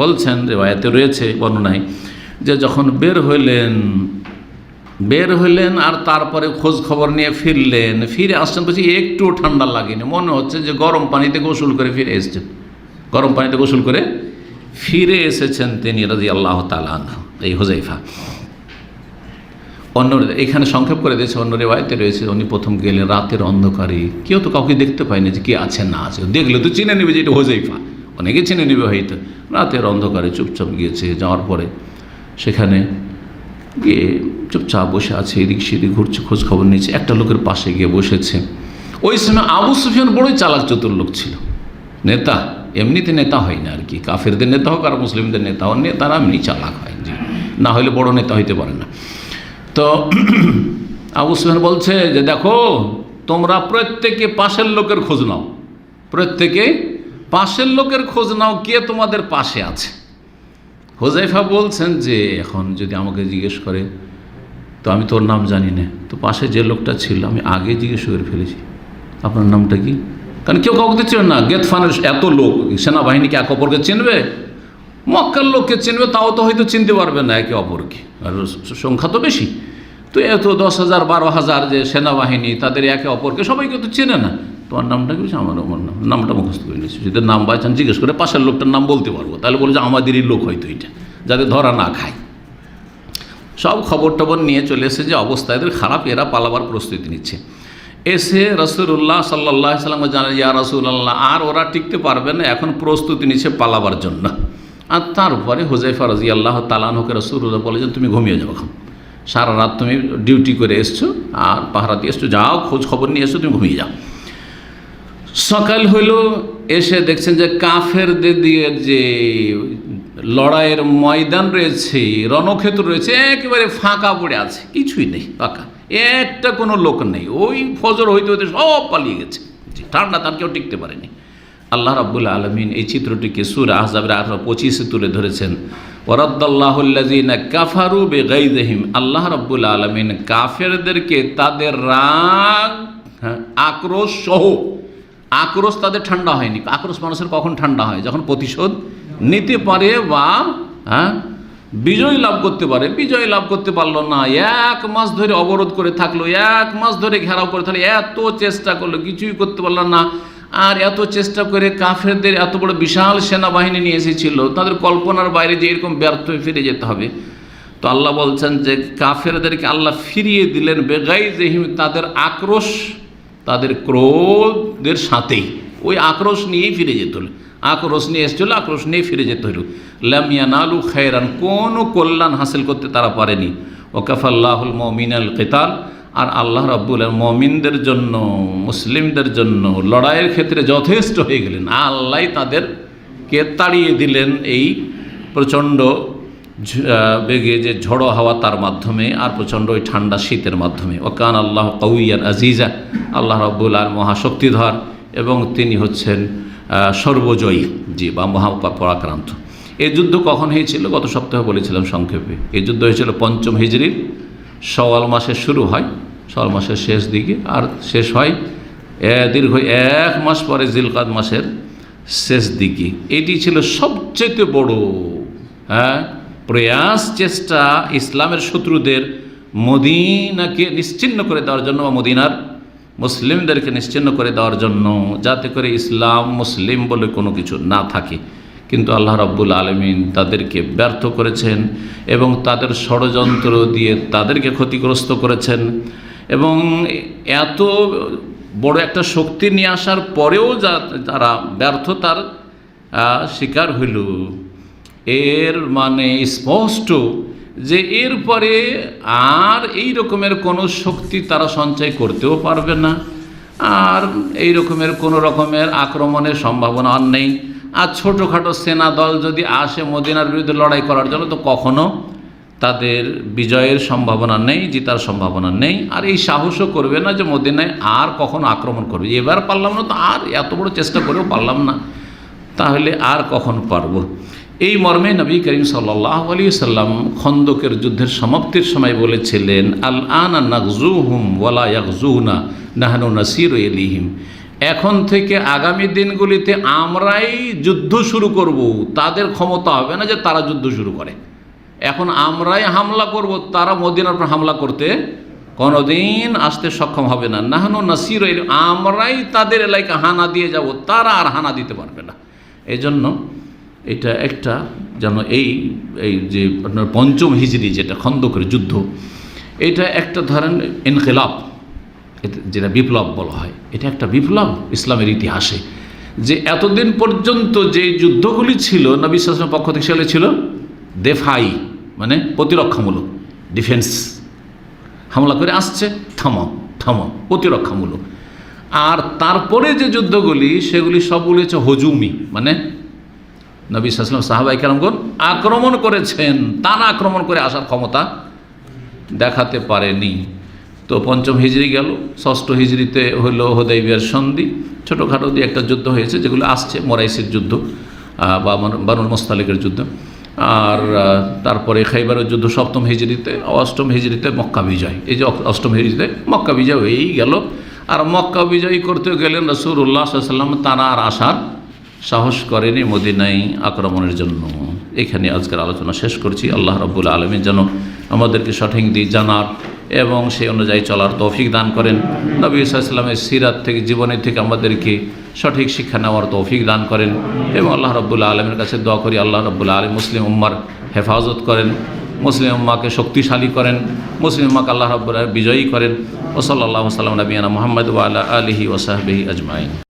বলছেন রিওয়ায়াতে রয়েছে, বর্ণনায়, যে যখন বের হইলেন আর তারপরে খোঁজ খবর নিয়ে ফিরে আসছেন, বলছি একটুও ঠান্ডা লাগেনি, মনে হচ্ছে যে গরম পানিতে গোসল করে ফিরে এসেছেন, গরম পানিতে গোসল করে ফিরে এসেছেন তিনি রাদিয়াল্লাহু তাআলা আনহু, এই হুযায়ফা। অন্য এখানে সংক্ষেপ করে দিয়েছে, অন্য রিওয়ায়াতে রয়েছে উনি প্রথম গেলেন রাতের অন্ধকারে, কেউ তো কাউকে দেখতে পায়নি যে কে আছে না আছে, দেখলে তো চিনে নেবে যে এটা হুযায়ফা, অনেকে চিনে নেবে হয়তো। রাতের অন্ধকারে চুপচাপ গিয়েছে, যাওয়ার পরে সেখানে গিয়ে চুপচাপ বসে আছে, এদিক সেদিক ঘুরছে, খোঁজ খবর নিচ্ছে, একটা লোকের পাশে গিয়ে বসেছে। ওই সময় আবু সুফিয়ান বড়ই চালাক চতুর লোক ছিল, নেতা, এমনিতে নেতা হয় না আর কি, কাফেরদের নেতা হোক আর মুসলিমদের নেতা হোক, নেতারা এমনি চালাক হয়, জি, না হলে বড় নেতা হইতে পারে না। তো আবু সুফিয়ান বলছে যে দেখো, তোমরা প্রত্যেকে পাশের লোকের খোঁজ নাও, প্রত্যেকে পাশের লোকের খোঁজ নাও, কে তোমাদের পাশে আছে। হুযায়ফা বলছেন যে এখন যদি আমাকে জিজ্ঞেস করে তো আমি তোর নাম জানি না, তো পাশে যে লোকটা ছিল আমি আগে জিজ্ঞেস করে ফেলেছি আপনার নামটা কি, কারণ কেউ কাউকে চিনবে না। গেতফানের এত লোক, সেনাবাহিনীকে এক অপরকে চিনবে, মক্কার লোককে চিনবে, তাও তো হয়তো চিনতে পারবে না একে অপরকে, আর সংখ্যা তো বেশি। তো এত 10,000 12,000 যে সেনাবাহিনী, তাদের একে অপরকে সবাইকে তো চেনে না। তোমার নামটা কি? আমার নামটা মুখস্থ করে নিয়েছি, যদি নাম বাইচান জিজ্ঞেস করে পাশের লোকটার নাম বলতে পারবো, তাহলে বলে যে আমাদেরই লোক হয়তো এটা, যাতে ধরা না খায়। সব খবর টবর নিয়ে চলে এসে যে অবস্থা এদের খারাপ, এরা পালাবার প্রস্তুতি নিচ্ছে। এসে রাসূলুল্লাহ সাল্লাল্লাহু আলাইহি ওয়াসাল্লাম জানান, ইয়া রাসূলুল্লাহ, আর ওরা টিকতে পারবে না, এখন প্রস্তুতি নিচ্ছে পালাবার জন্য। আর তারপরে হুযায়ফা রাদিয়াল্লাহু তাআলা আনহুকে রাসূলুল্লাহ বলে যে তুমি ঘুমিয়ে যাও, এখন সারা রাত তুমি ডিউটি করে এসছো আর পাহারা দিয়ে এসছো, যাও খোঁজ খবর নিয়ে এসছো, তুমি ঘুমিয়ে যাও। সকাল হইল, এসে দেখছেন যে কাফেরদের দিয়ে যে লড়াইয়ের ময়দান রয়েছে, রণক্ষেত্র রয়েছে, একেবারে ফাঁকা পড়ে আছে, কিছুই নেই, ফাঁকা, একটা কোনো লোক নেই। ওই ফজর হইতে হইতে সব পালিয়ে গেছে, ঠান্ডা তার কেউ টিকতে পারেনি। আল্লাহ রাব্বুল আলামিন এই চিত্রটিকে সূরা আহজাবের 18-25 তুলে ধরেছেন। ওয়ারাদ্দাল্লাহুল্লাযীনা কাফারু বিগাইযিহিম, আল্লাহ রাব্বুল আলামিন কাফেরদেরকে তাদের রাগ, আক্রোশ সহ, আক্রোশ তাদের ঠান্ডা হয়নি। আক্রোশ মানুষের কখন ঠান্ডা হয়? যখন প্রতিশোধ নিতে পারে বা বিজয় লাভ করতে পারে। বিজয় লাভ করতে পারলো না, 1 মাস ধরে অবরোধ করে থাকলো, 1 মাস ধরে ঘেরাও করে থাকলো, এত চেষ্টা করলো, কিছুই করতে পারলো না। আর এত চেষ্টা করে কাফেরদের এত বড় বিশাল সেনাবাহিনী নিয়ে এসেছিল, তাদের কল্পনার বাইরে যে এরকম ব্যর্থ হয়ে ফিরে যেতে হবে। তো আল্লাহ বলছেন যে কাফেরদেরকে আল্লাহ ফিরিয়ে দিলেন বেগাইযিহিম, তাদের আক্রোশ, তাদের ক্রোধের সাথেই, ওই আক্রোশ নিয়েই ফিরে যেতে হলো, আক্রোশ নিয়ে এসেছিল, আক্রোশ নিয়ে ফিরে যেতে হলো। লাম ইয়ানালু খায়রান, কোনো কল্যাণ হাসিল করতে তারা পারেনি। ওয়াকাফাল্লাহুল মুমিনাল কিতাল, আর আল্লাহ রাব্বুল আলামিন মুমিনদের জন্য, মুসলিমদের জন্য লড়াইয়ের ক্ষেত্রে যথেষ্ট হয়ে গেলেন। আল্লাহ তাদেরকে তাড়িয়ে দিলেন এই প্রচণ্ড বেগে যে ঝড়ো হাওয়া তার মাধ্যমে, আর প্রচণ্ড ওই ঠান্ডা শীতের মাধ্যমে। ওয়াকান আল্লাহ কাউইয়ান আজিজা, আল্লাহ রাব্বুল আলামিন মহাশক্তিধর এবং তিনি হচ্ছেন সর্বজয়ী, জি, বা মহাপরাক্রান্ত। এই যুদ্ধ কখন হয়েছিল? গত সপ্তাহে বলেছিলাম সংক্ষেপে। এই যুদ্ধ হয়েছিল 5ম হিজরির শাওয়াল মাসে শুরু হয়, শাওয়াল মাসের শেষ দিকে, আর শেষ হয় দীর্ঘ 1 মাস পরে জিলকাদ মাসের শেষ দিকে। এটি ছিল সবচেয়ে বড় প্রয়াস, চেষ্টা ইসলামের শত্রুদের মদিনাকে নিশ্চিহ্ন করে দেওয়ার জন্য, বা মদিনার মুসলিমদেরকে নিশ্চিহ্ন করে দেওয়ার জন্য, যাতে করে ইসলাম মুসলিম বলে কোনো কিছু না থাকে। কিন্তু আল্লাহ রাব্বুল আলামিন তাদেরকে ব্যর্থ করেছেন এবং তাদের ষড়যন্ত্র দিয়ে তাদেরকে ক্ষতিগ্রস্ত করেছেন। এবং এত বড় একটা শক্তি নিয়ে আসার পরেও যারা ব্যর্থতার শিকার হইল, এর মানে স্পষ্ট যে এরপরে আর এই রকমের কোনো শক্তি তারা সঞ্চয় করতেও পারবে না, আর এই রকমের কোনো রকমের আক্রমণের সম্ভাবনা আর নেই। আর ছোটোখাটো সেনা দল যদি আসে মদিনার বিরুদ্ধে লড়াই করার জন্য, তো কখনো তাদের বিজয়ের সম্ভাবনা নেই, জিতার সম্ভাবনা নেই। আর এই সাহসও করবে না যে মদিনায় আর কখনো আক্রমণ করবে, এবার পারলাম না তো আর এত বড় চেষ্টা করেও পারলাম না, তাহলে আর কখন পারব। এই মর্মে নবী করিম সাল্লাল্লাহু আলাইহি সাল্লাম খন্দকের যুদ্ধের সমাপ্তির সময় বলেছিলেন, আল আনা নাগজুহুম ওয়ালা ইয়াগজুনা নাহনু নাসিরু ইলাইহিম। এখন থেকে আগামী দিনগুলিতে আমরাই যুদ্ধ শুরু করব, তাদের ক্ষমতা হবে না যে তারা যুদ্ধ শুরু করে। এখন আমরাই হামলা করব, তারা মদিনার উপর হামলা করতে কোনোদিন আসতে সক্ষম হবে না। নাহনু নাসিরু ইলাইহিম, আমরাই তাদের এলাকা হানা দিয়ে যাব, তারা আর হানা দিতে পারবে না। এই জন্য এটা একটা যেন এই যে আপনার পঞ্চম হিজরি যেটা খন্দকের যুদ্ধ, এটা একটা ধরেন ইনকিলাব, যেটা বিপ্লব বলা হয়, এটা একটা বিপ্লব ইসলামের ইতিহাসে। যে এতদিন পর্যন্ত যে যুদ্ধগুলি ছিল নবী সাল্লাল্লাহু আলাইহি ওয়াসাল্লামের পক্ষ থেকে, সেগুলো ছিল দেফাই, মানে প্রতিরক্ষামূলক, ডিফেন্স, হামলা করে আসছে থামাও থামাও, প্রতিরক্ষামূলক। আর তারপরে যে যুদ্ধগুলি সেগুলি সবগুলি হচ্ছে হজুমি, মানে নবী সাল্লাল্লাহু আলাইহি ওয়াসাল্লাম সাহাবায়ে কেরামগণ আক্রমণ করেছেন, তারা আক্রমণ করে আসার ক্ষমতা দেখাতে পারেনি। তো পঞ্চম হিজরি গেল, ষষ্ঠ হিজরিতে হলো হুদাইবিয়ার সন্ধি, ছোটোখাটো দিয়ে একটা যুদ্ধ হয়েছে, যেগুলো আসছে মোরাইসির যুদ্ধ বা বানুল মুস্তালিকের যুদ্ধ। আর তারপরে খাইবারের যুদ্ধ সপ্তম হিজরিতে, অষ্টম হিজরিতে মক্কা বিজয়। এই যে অষ্টম হিজরিতে মক্কা বিজয় হয়েই গেল। আর মক্কা বিজয়ী করতে গেলেন রাসূলুল্লাহ সাল্লাল্লাহু আলাইহি ওয়াসাল্লাম, তারা আর আসার সাহস করেনি মদিনায় আক্রমণের জন্য। এখানে আজকের আলোচনা শেষ করছি। আল্লাহ রাব্বুল আলামিন যেন আমাদেরকে সঠিক দিক জানার এবং সেই অনুযায়ী চলার তৌফিক দান করেন। নবী সাল্লাল্লাহু আলাইহি ওয়াসাল্লামের সিরাত থেকে, জীবনী থেকে আমাদেরকে সঠিক শিক্ষা নেওয়ার তৌফিক দান করেন। এবং আল্লাহ রাব্বুল আলামিনের কাছে দোয়া করি, আল্লাহ রাব্বুল আলামিন মুসলিম উম্মার হেফাজত করেন, মুসলিম উম্মাকে শক্তিশালী করেন, মুসলিম উম্মাকে আল্লাহ রাব্বুল আলামিন বিজয়ী করেন। ওয়া সাল্লাল্লাহু আলা নবিয়িনা মুহাম্মদ ওয়া আলা আলিহি ওয়া সাহবিহি আজমাইন।